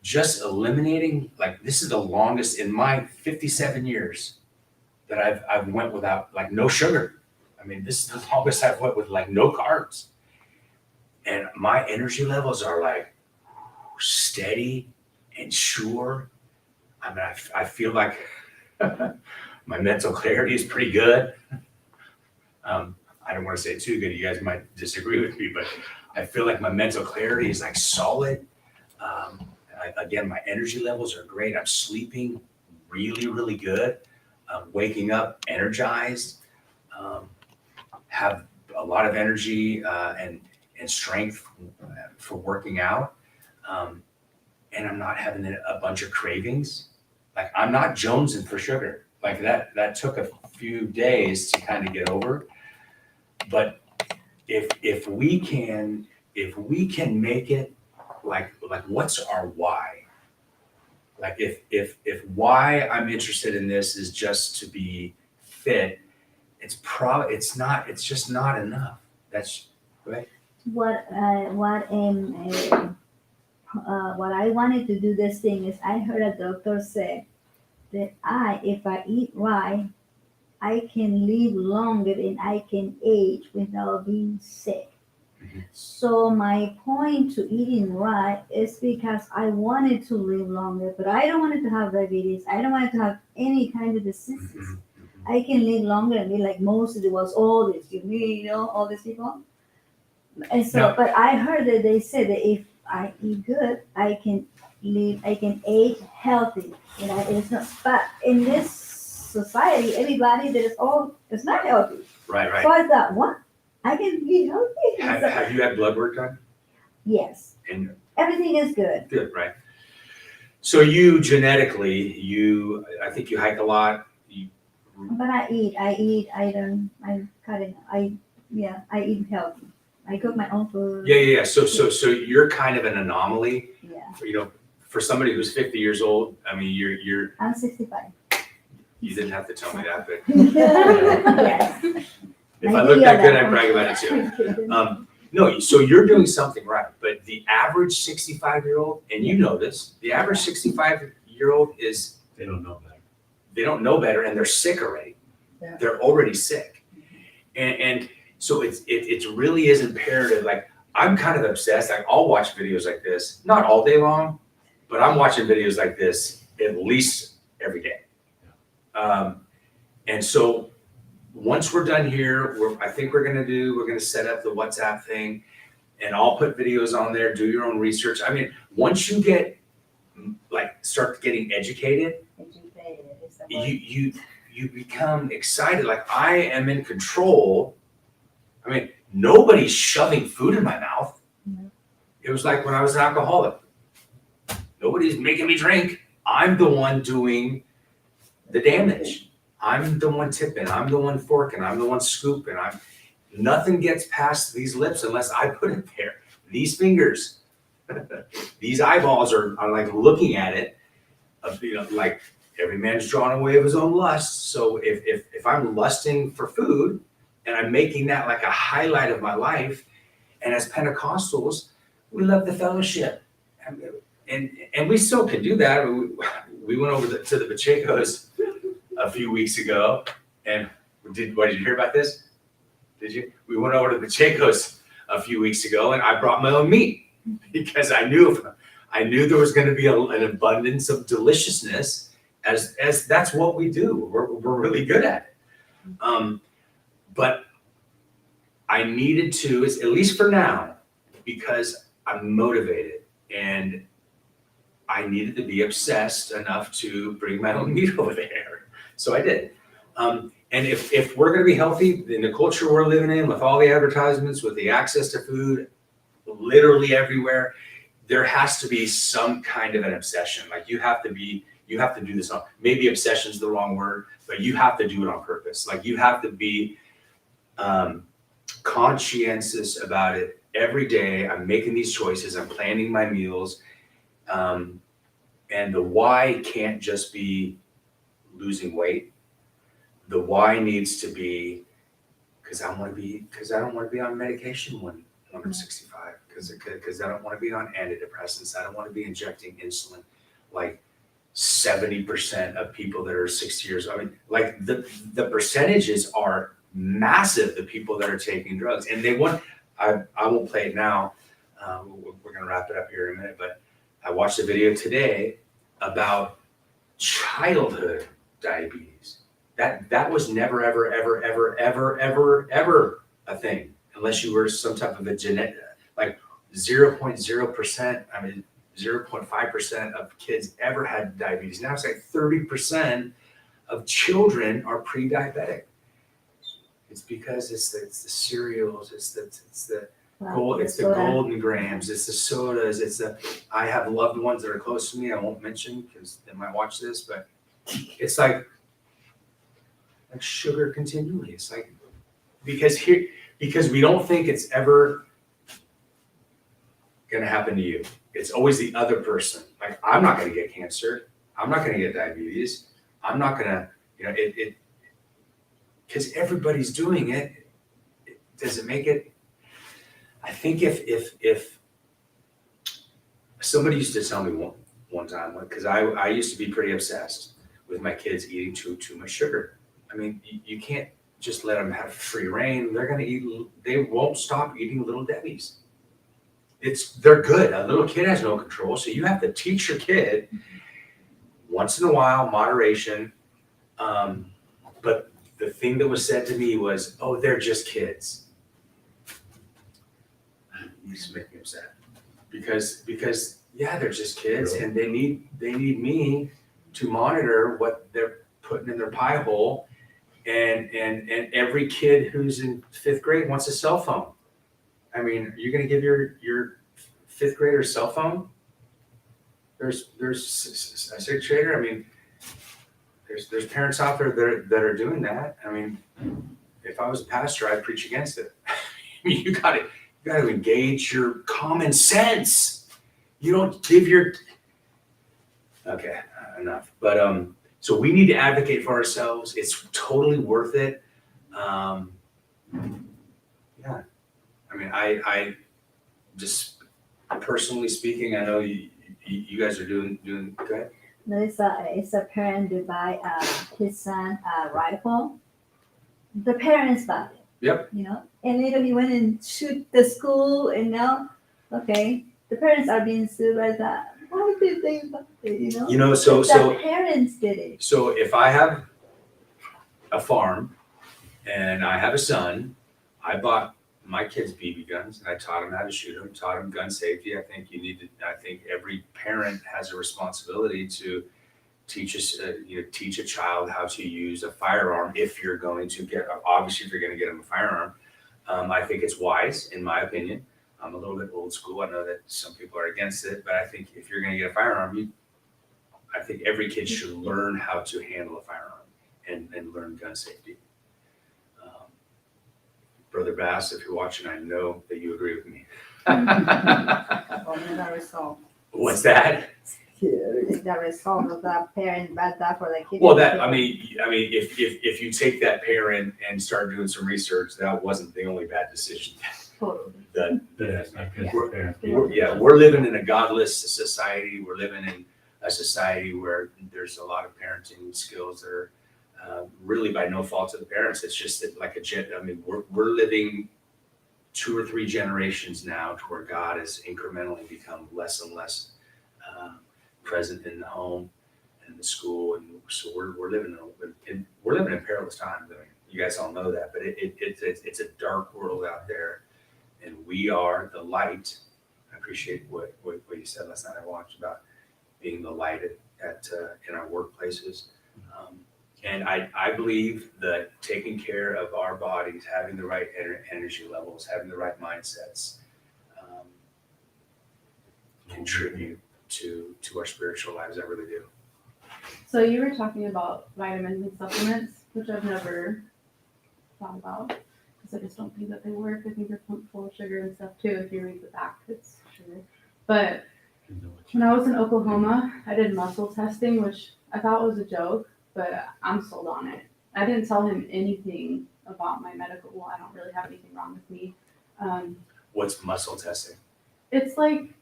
just eliminating, like this is the longest in my 57 years that I've went without, like no sugar. I mean, this is the longest I've went with like no carbs. And my energy levels are like steady and sure. I mean, I feel like my mental clarity is pretty good. I don't want to say too good. You guys might disagree with me, but I feel like my mental clarity is like solid. Again, my energy levels are great. I'm sleeping really, really good. Waking up energized. Have a lot of energy and strength for working out. And I'm not having a bunch of cravings. Like I'm not jonesing for sugar. Like that took a few days to kind of get over. But if we can make it like what's our why? Like if why I'm interested in this is just to be fit, it's just not enough. That's right. What I wanted to do this thing is I heard a doctor say that if I eat right, I can live longer and I can age without being sick. Mm-hmm. So my point to eating right is because I wanted to live longer, but I don't want to have diabetes. I don't want to have any kind of diseases. Mm-hmm. I can live longer and be like most of the world, all these people. And so, No. but I heard that they said that if I eat good, I can age healthy. It's not, but in this society, everybody it's not healthy. Right. So I thought, what? I can be healthy. Have you had blood work done? Yes. And Everything is good. good, right? So you genetically, I think you hike a lot. But I eat, I eat healthy. I cook my own food. Yeah. So you're kind of an anomaly. Yeah. For somebody who's 50 years old, I mean, you're. I'm 65. You didn't have to tell me that, but Yes. if I look that good, I brag about it too. No, so you're doing something right, but the average 65-year-old, and you know this, the average 65-year-old is. They don't know better. They don't know better, and they're sick already. Yeah. They're already sick, and so it really is imperative. Like I'm kind of obsessed. Like I'll watch videos like this, not all day long, but I'm watching videos like this at least every day. And so once we're done here, I think we're gonna set up the WhatsApp thing, and I'll put videos on there. Do your own research. I mean, once you get start getting educated, you become excited. Like I am in control. I mean, nobody's shoving food in my mouth. No. It was like when I was an alcoholic. Nobody's making me drink. I'm the one doing the damage. I'm the one tipping. I'm the one forking. I'm the one scooping. Nothing gets past these lips unless I put it there. These fingers, these eyeballs are like looking at it. Like every man's drawn away of his own lust. So if I'm lusting for food and I'm making that like a highlight of my life, and as Pentecostals, we love the fellowship, and we still can do that. We went over to the Pacheco's a few weeks ago, and did you hear about this? Did you? We went over to the Pacheco's a few weeks ago, and I brought my own meat because I knew there was going to be an abundance of deliciousness, as that's what we do. We're really good at it. But I needed to, at least for now, because I'm motivated and I needed to be obsessed enough to bring my own meat over there. So I did. And if we're gonna be healthy in the culture we're living in, with all the advertisements, with the access to food literally everywhere, there has to be some kind of an obsession. Like you have to do this on, maybe obsession's the wrong word, but you have to do it on purpose. Like you have to be conscientious about it every day. I'm making these choices, I'm planning my meals. And the why can't just be losing weight. The why needs to be because I don't want to be on medication when I'm 65. Because I don't want to be on antidepressants. I don't want to be injecting insulin like 70% of people that are 60 years. I mean, like the percentages are massive. The people that are taking drugs, and they want. I won't play it now. We're gonna wrap it up here in a minute, but I watched a video today about childhood diabetes. That was never, ever a thing, unless you were some type of a genetic, like 0.0%, I mean, 0.5% of kids ever had diabetes. Now it's like 30% of children are pre-diabetic. It's because it's the cereals, it's the golden grams, it's the sodas, I have loved ones that are close to me, I won't mention because they might watch this, but it's like sugar continually. It's like, because we don't think it's ever gonna happen to you. It's always the other person. Like, I'm not gonna get cancer, I'm not gonna get diabetes, I'm not gonna, because everybody's doing it. Does it make it? I think if somebody used to tell me one time, because I used to be pretty obsessed with my kids eating too much sugar. I mean, you can't just let them have free reign. They're gonna eat. They won't stop eating Little Debbie's. They're good. A little kid has no control, so you have to teach your kid once in a while, moderation. But the thing that was said to me was, "Oh, they're just kids." You just make me upset because yeah, they're just kids, and they need me to monitor what they're putting in their pie hole. And every kid who's in 5th grade wants a cell phone. I mean, are you going to give your 5th grader a cell phone? There's a 6th grader. I mean, there's parents out there that are doing that. I mean, if I was a pastor, I'd preach against it. I mean, you got to engage your common sense. You don't give your. Okay, enough. But so we need to advocate for ourselves. It's totally worth it. Yeah. I mean, I just personally speaking, I know you guys are doing. Go ahead. No, it's a parent to buy his son a rifle. The parents bought it. Yep. And later he went and shoot the school, and now, okay, the parents are being sued by that. Why did they buy it? So the parents did it. So if I have a farm and I have a son, I bought my kids BB guns and I taught them how to shoot them, taught them gun safety. I think every parent has a responsibility to teach a child how to use a firearm if you're going to get them a firearm. I think it's wise, in my opinion. I'm a little bit old school. I know that some people are against it, but I think if you're going to get a firearm, I think every kid should learn how to handle a firearm and learn gun safety. Brother Bass, if you're watching, I know that you agree with me. What's that? The result of that parent bad that for the kid. Well, if you take that parent and start doing some research, that wasn't the only bad decision. That's not good for parents. We're living in a godless society. We're living in a society where there's a lot of parenting skills that are really by no fault of the parents. It's just that we're living 2 or 3 generations now to where God has incrementally become less and less present in the home and the school, and so we're living in perilous times. I You guys all know that, but it's a dark world out there, and we are the light. I appreciate what you said last night. I watched about being the light at in our workplaces. And I believe that taking care of our bodies, having the right energy levels, having the right mindsets, contribute to our spiritual lives. I really do. So you were talking about vitamins and supplements, which I've never thought about because I just don't think that they work. I think they're full of sugar and stuff too. If you read the back, it's sugar. But when I was in Oklahoma, I did muscle testing, which I thought was a joke, but I'm sold on it. I didn't tell him anything about my medical. Well, I don't really have anything wrong with me. What's muscle testing? It's like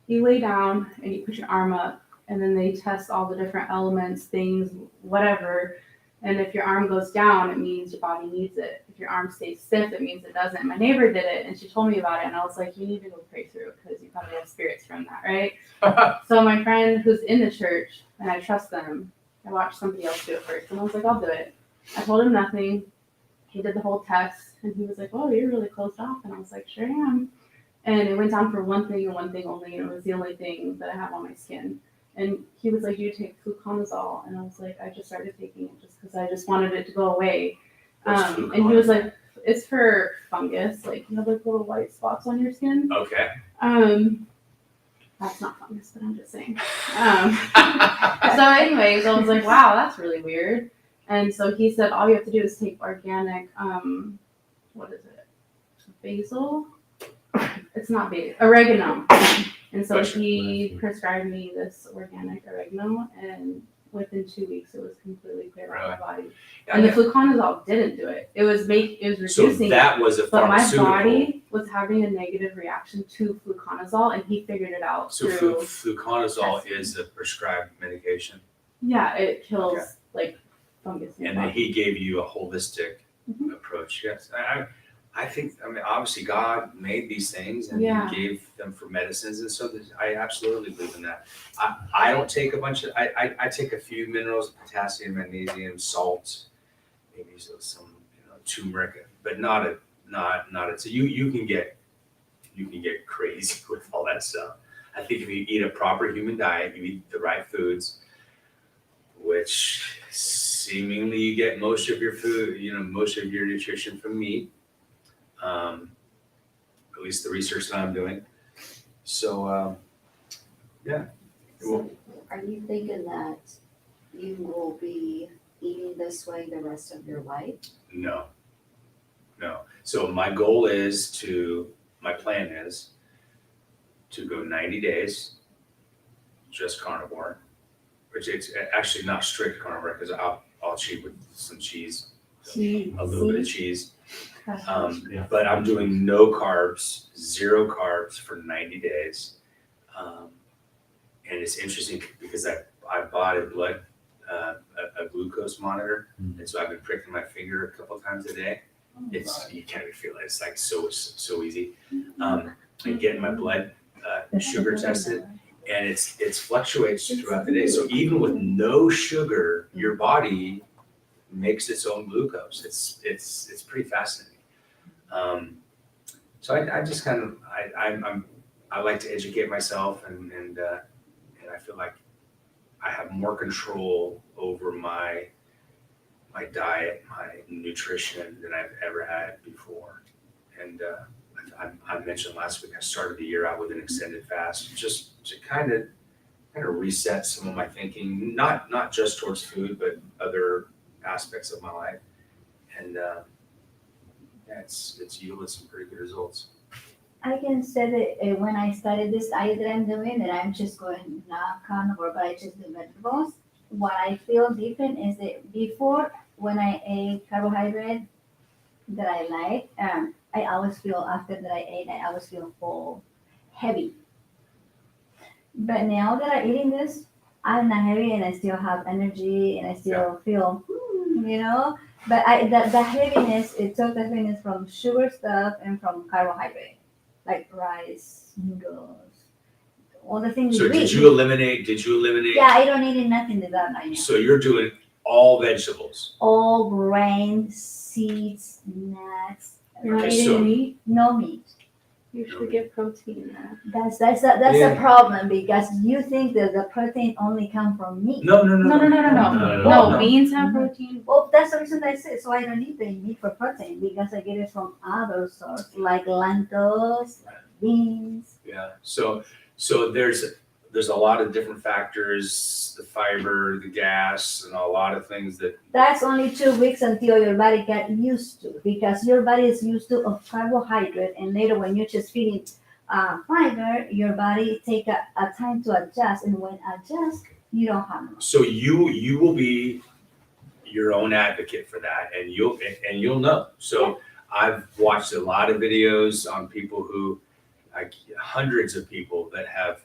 you lay down and you put your arm up, and then they test all the different elements, things, whatever. And if your arm goes down, it means your body needs it. If your arm stays stiff, it means it doesn't. My neighbor did it, and she told me about it, and I was like, you need to go pray through because you probably have spirits from that, right? So my friend who's in the church, and I trust them, I watched somebody else do it first, and I was like, I'll do it. I told him nothing. He did the whole test, and he was like, oh, you're really closed off. And I was like, sure am. And it went down for one thing and one thing only, and it was the only thing that I have on my skin. And he was like, you take fluconazole. And I was like, I just started taking it just because I just wanted it to go away. And he was like, it's for fungus. Like, you have like little white spots on your skin. Okay. That's not fungus, but I'm just saying. So anyways, I was like, wow, that's really weird. And so he said, all you have to do is take organic, what is it? Basil? It's not basil, oregano. And so he prescribed me this organic oregano, and within 2 weeks, it was completely clear out of my body. And the fluconazole didn't do it. It was reducing. So that was a but my pharmaceutical. body was having a negative reaction to fluconazole, and he figured it out So through. fluconazole testing. is a prescribed medication, Yeah, it kills Okay. like fungus. in your and then body. he gave you a holistic approach. Yes, I think. I mean, obviously, God made these things, and Yeah. He gave them for medicines, and so I absolutely believe in that. I don't take a bunch of. I take a few minerals: potassium, magnesium, salt, maybe some turmeric, but not a. So you can get crazy with all that stuff. I think if you eat a proper human diet, you eat the right foods, which seemingly you get most of your food, most of your nutrition from meat. At least the research that I'm doing. So, yeah. So are you thinking that you will be eating this way the rest of your life? No. So my plan is to go 90 days, just carnivore, which it's actually not strict carnivore because I'll cheat with some cheese, a little bit of cheese. But I'm doing no carbs, 0 carbs for 90 days. And it's interesting because I bought a glucose monitor. And so I've been pricking my finger a couple times a day. You can't even feel it. It's like so easy. And getting my blood sugar tested, and it fluctuates throughout the day. So even with no sugar, your body makes its own glucose. It's pretty fascinating. So I just kind of I like to educate myself, and I feel like I have more control over my diet, my nutrition than I've ever had before. And I mentioned last week I started the year out with an extended fast, just to kind of reset some of my thinking, not just towards food, but other aspects of my life. And it's yielded some pretty good results. I can say that when I started this diet that I'm doing, that I'm just going not carnivore, but I just do vegetables. What I feel different is that before, when I ate carbohydrate that I like, I always feel after that I ate, I always feel full, heavy. But now that I'm eating this, I'm not heavy and I still have energy and I still feel, But the heaviness, it took the heaviness from sugar stuff and from carbohydrate, like rice, noodles, all the things. So did you eliminate? Yeah, I don't eat nothing to that right now. So you're doing all vegetables. all grains, seeds, nuts. You're not Okay, eating so- meat? No meat. You should get protein now. That's Yeah. a problem because you think that the protein only come from meat. No. No, beans have protein. Well, that's the reason I say, so I don't need the meat for protein because I get it from other sources like lentils, beans. Yeah. So there's a lot of different factors, the fiber, the gas, and a lot of things that. That's only 2 weeks until your body get used to because your body is used to of carbohydrate and later when you're just feeding fiber, your body take a time to adjust and when adjust, you don't have much. So you will be your own advocate for that, and you'll know. So I've watched a lot of videos on people who, like hundreds of people that have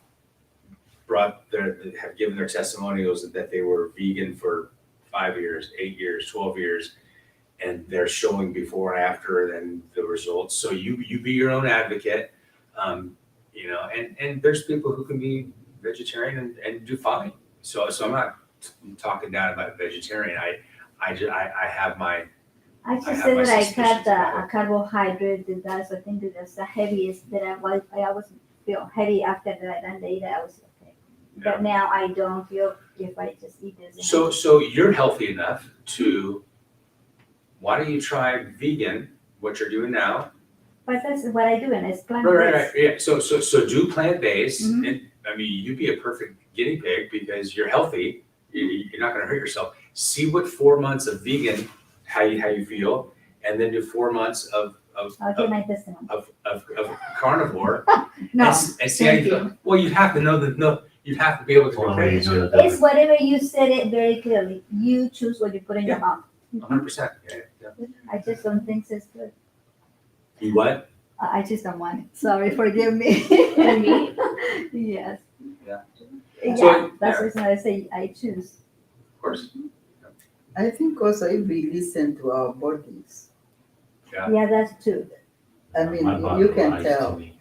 given their testimonials that they were vegan for 5 years, 8 years, 12 years, and they're showing before and after and the results. So you be your own advocate, and there's people who can be vegetarian and do fine. So I'm not talking down about vegetarian. I have my. I just have said my that I suspicions cut about a carbohydrate and that's I think that's the heaviest that I always feel heavy after that I done the eat I was okay. But now I don't feel if I just eat this. So you're healthy enough to, why don't you try vegan, what you're doing now? But that's what I do and it's plant Right, yeah, so do plant-based, Mhm. and, I mean, you'd be a perfect guinea pig because you're healthy, you're not gonna hurt yourself. See what 4 months of vegan, how you feel, and then do 4 months of I'll give my testimony. of carnivore. No, and see how you feel. Well, you have to know you have to be able to compare it's yourself. whatever you said it very clearly. You choose what you put in your mouth. 100%, yeah. I just don't think it's good. You what? I just don't want it. Sorry, forgive me. And meat? Yes. Yeah. Yeah, So, that's the reason I say I choose. Of course. I think also if we listen to our bodies, Yeah, that's true. I mean, My body you can lies to tell. me.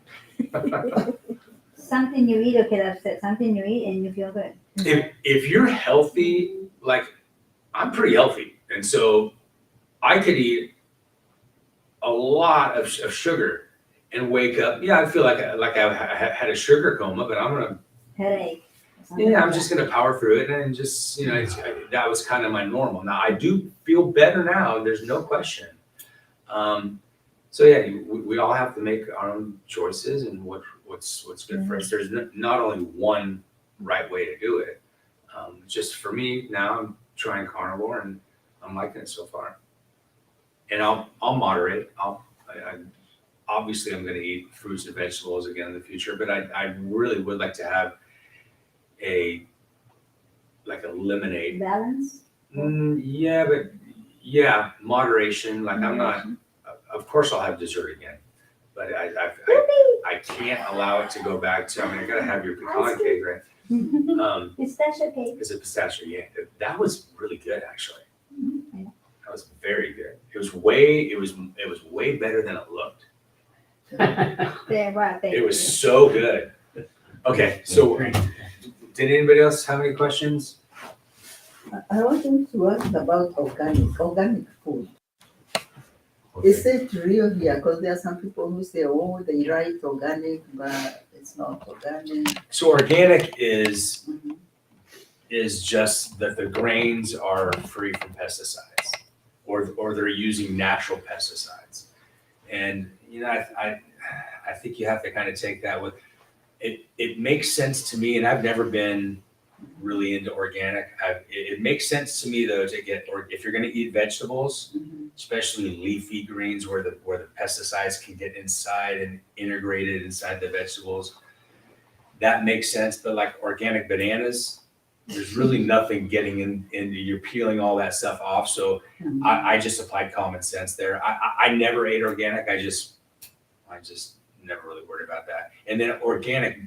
Something you eat will get upset. Something you eat and you feel good. If you're healthy, like I'm pretty healthy, and so I could eat a lot of sugar and wake up. Yeah, I feel like I had a sugar coma, but I'm gonna. Headache. or something Yeah, I'm like just gonna power through it and just that was kind of my normal. Now I do feel better now. There's no question. So yeah, we all have to make our own choices and what's good for us. There's not only one right way to do it. Just for me now, I'm trying carnivore and I'm liking it so far. And I'll moderate. Obviously I'm going to eat fruits and vegetables again in the future, but I really would like to have a lemonade. balance. Yeah, moderation. Like I'm not. Of course, I'll have dessert again, but I can't allow it to go back to. I mean, I gotta have your pecan cake, right? Pistachio cake. It's a pistachio. Yeah, that was really good actually. That was very good. It was way better than it looked. There, right there. It was so good. Okay, so did anybody else have any questions? I wanted to ask about organic food. Is it real here? Because there are some people who say, oh, they write organic, but it's not organic. So organic is just that the grains are free from pesticides, or they're using natural pesticides, and I think you have to kind of take that with it. It makes sense to me, and I've never been really into organic. It makes sense to me though to get, or if you're going to eat vegetables, especially leafy greens where the pesticides can get inside and integrated inside the vegetables, that makes sense. But like organic bananas, there's really nothing getting into, you're peeling all that stuff off. So I just applied common sense there. I never ate organic. I just never really worried about that. And then organic,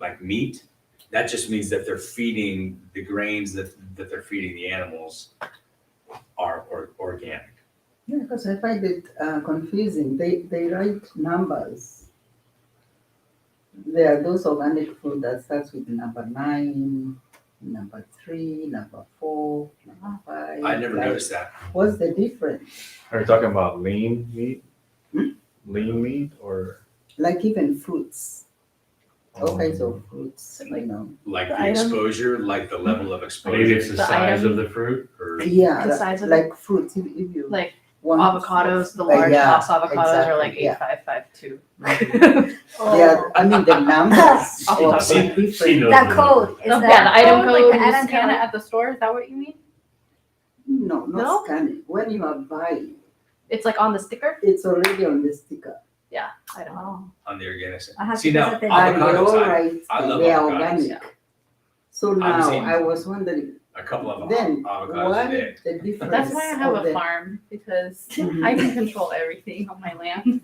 like meat, that just means that they're feeding the grains that they're feeding the animals are organic. Yeah, because I find it confusing. They write numbers. There are those organic food that starts with number 9, number 3, number 4, number 5. I never like, noticed that. What's the difference? Are you talking about lean meat? Hmm? Lean meat or? Like even fruits, all kinds of fruits, you know. Like The the item? exposure, like the level of exposure. Maybe it's the The size item- of the fruit or. Yeah, The size of like fruits, if you Like want avocados, the like, large yeah, toss avocados are like exactly, 8,552. Yeah, I mean the numbers Off the top are of my head. different. She knows That the code, number. is Oh, that yeah, the item code, code, like and the you item scan it code? at the store, is that what you mean? No, not No? scanning. When you are buying, It's like on the sticker? it's already on the sticker. I don't know. Oh, On the organic side. I have See to now, visit the- And they all avocados, right, I love they are avocados. organic. So now Obviously- I was wondering, a couple of then avocados a what day. is the difference? That's why I have of a the- farm, because Mhm. I can control everything on my land.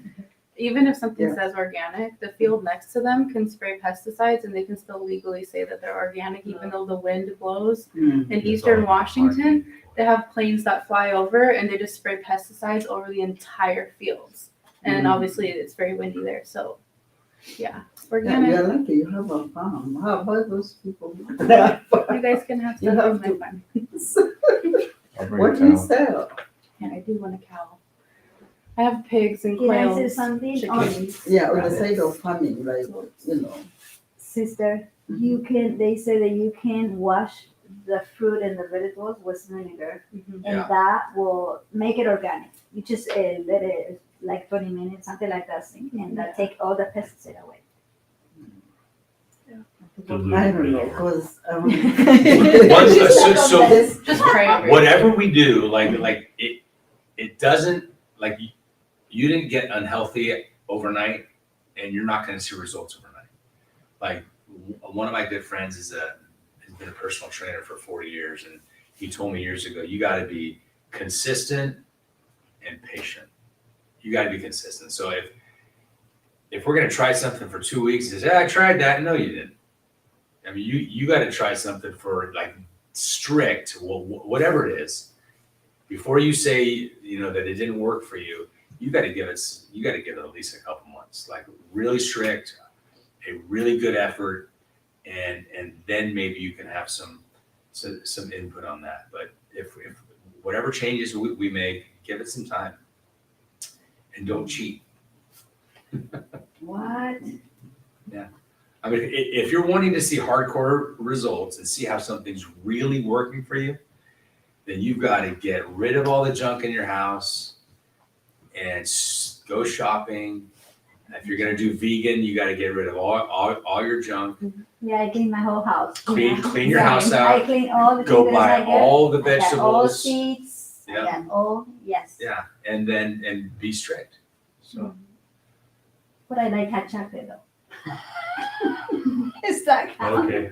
Even if something Yeah. says organic, the field next to them can spray pesticides and they can still legally say that they're organic even though the wind blows. Mm. In eastern Washington, they have planes that fly over and they just spray pesticides over the entire fields. And Mhm. obviously it's very windy there, so yeah, Yeah, organic. you're lucky you have a farm. How about those people? You guys can have You stuff have on my to- farm. I'll bring What it do you down. sell? Yeah, I do want a cow. I have pigs and Can I say quails, something? Oh, chickens. Yeah, on the rabbits. side of farming, like, you know. sister, you can, they say that you can wash the fruit and the vegetables with vinegar, Mhm. Yeah. and that will make it organic. You just let it like 20 minutes, something like that, and that take all the pesticide away. Diluted I don't know, vinegar. cause. So Just pray over it. whatever we do, like it doesn't, like you didn't get unhealthy overnight and you're not gonna see results overnight. Like one of my good friends has been a personal trainer for 40 years and he told me years ago, you gotta be consistent and patient. You gotta be consistent. So if we're gonna try something for 2 weeks, he says, yeah, I tried that. No, you didn't. I mean, you gotta try something for like strict, whatever it is. Before you say, you know, that it didn't work for you, you gotta give it at least a couple months, like really strict, a really good effort, and then maybe you can have some input on that. But if whatever changes we make, give it some time. And don't cheat. What? I mean, if you're wanting to see hardcore results and see how something's really working for you, then you've got to get rid of all the junk in your house and go shopping. If you're gonna do vegan, you got to get rid of all your junk. Yeah, I clean my whole house. Clean your house I out. clean all the Go things that I buy get. all the I got all vegetables. seeds. Yeah. I got all, yes. Yeah, and be strict. So But I like hot chocolate though. It's that kind. Okay.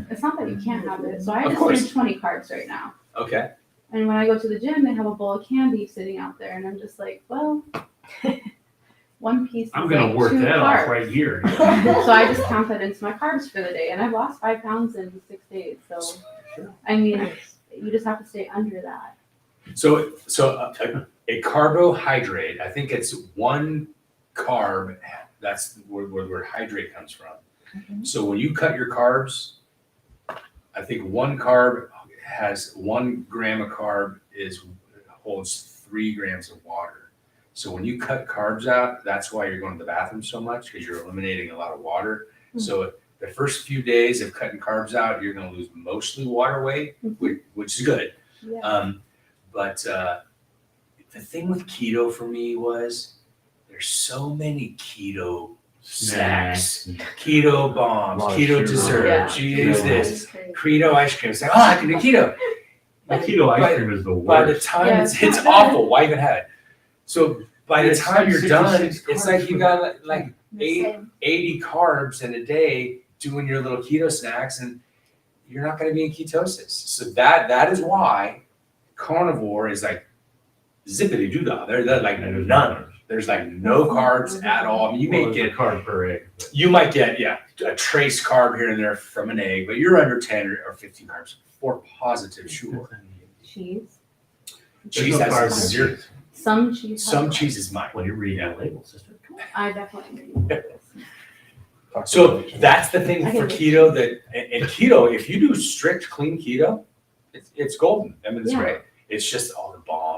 It's not that you can't have it. So I Of just course. drink 20 carbs right now. okay. And when I go to the gym, they have a bowl of candy sitting out there, and I'm just like, well, one piece. I'm is gonna like work 2 that off carbs. right here. So I just count that into my carbs for the day, and I've lost 5 pounds in 6 days. So I mean, you just have to stay under that. So a carbohydrate, I think it's one carb. That's where hydrate comes from. So when you cut your carbs, I think one carb has 1 gram of carb holds 3 grams of water. So when you cut carbs out, that's why you're going to the bathroom so much, because you're eliminating a lot of water. So the first few days of cutting carbs out, you're going to lose mostly water weight, which is good. Yeah. But the thing with keto for me was there's so many keto snacks, keto bombs, A lot of keto sugar. desserts. Yeah. You use this keto ice cream. It's like, oh, I can do keto. The keto ice cream is the By the worst. time Yeah, it's it's not awful. Why even have it? So by the It's time you're done, 66 it's carbs like you for got like The same. 80 carbs in a day doing your little keto snacks, and you're not going to be in ketosis. So that is why carnivore is like zippity doo dah. They're like none. There's like no carbs at all. I mean, you may Well, get it's a carb per egg. but- you might get a trace carb here and there from an egg, but you're under 10 or 15 carbs for positive sure. Cheese. Cheese There's no has carbs in zero. cheese. Some cheese. Some cheese is mine. When you read that label, sister. I definitely agree. So that's the thing for keto that, and keto, if you do strict clean keto, it's golden. I mean, it's Yeah. great. It's just all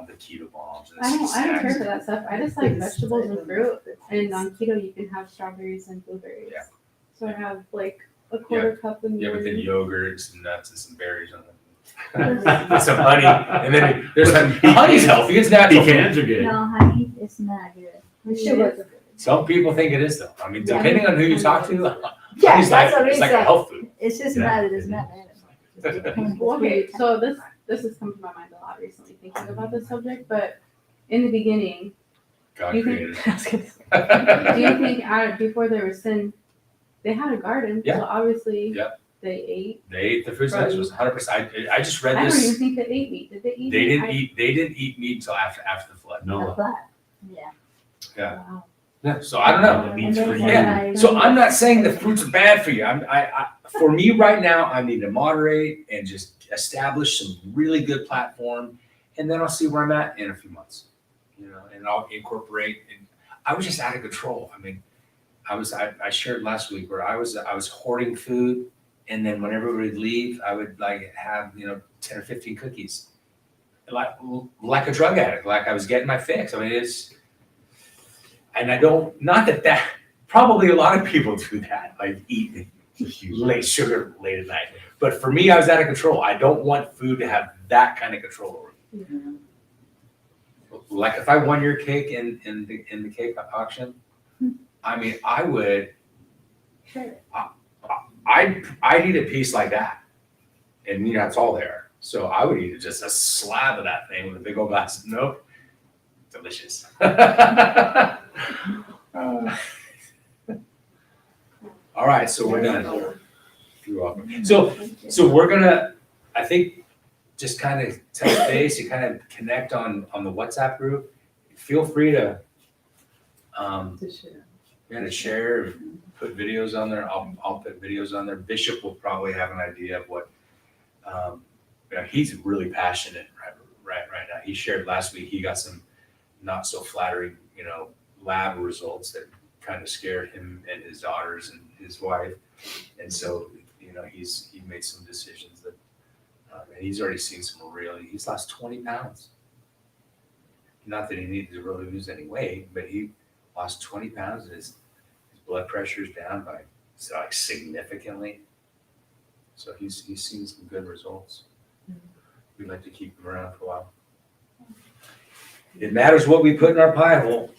the keto bombs. And I don't care snacks. for that stuff. I just like vegetables and fruit. And on keto, you can have strawberries and blueberries. Yeah. So I have like a quarter cup of Yeah, but then morning. yogurt, some nuts, and some berries on them. And some honey, and then there's honey's healthy. It's natural. Pecans are good. No, honey, it's not good. Sugar. Some people think it is though. I mean, Yeah. depending on who you talk to, Yeah, honey's like, that's the it's like a reason. health food. It's just Yeah. not, it's not bad. Well, okay, so this has come to my mind a lot recently thinking about this subject, but in the beginning, God do you created think, it. do you think before there was sin, they had a garden, Yeah. so obviously Yeah. they ate. They ate the fruits and vegetables, 100%. I just read I don't even this. think they ate meat. Did they eat They meat? didn't eat meat until after the flood. The No. flat. Yeah. Yeah. Wow. Yeah. So I don't know. The meat's And for then you. Yeah. So I'm not saying the fruits are bad for you. For me right now, I need to moderate and just establish some really good platform, and then I'll see where I'm at in a few months. You know, and I'll incorporate. And I was just out of control. I mean, I shared last week where I was hoarding food, and then whenever we would leave, I would like have 10 or 15 cookies, like a drug addict, like I was getting my fix. I mean, and I don't, not that probably a lot of people do that, like eat late sugar late at night. But for me, I was out of control. I don't want food to have that kind of control over me. Like if I won your cake in the cake auction, I mean, I would. Sure. I'd eat a piece like that, and it's all there. So I would eat just a slab of that thing with a big old glass of milk. Delicious. All right, so we're done. You're welcome. So we're gonna, I think, just kind of touch base and kind of connect on the WhatsApp group. Feel free to share and put videos on there. I'll put videos on there. Bishop will probably have an idea of what he's really passionate right now. He shared last week he got some not so flattering lab results that kind of scared him and his daughters and his wife, and so he made some decisions that and he's already seen some he's lost 20 pounds. Not that he needed to really lose any weight, but he lost 20 pounds and his blood pressure is down by like significantly. So he's seen some good results. We'd like to keep him around for a while. It matters what we put in our pie hole.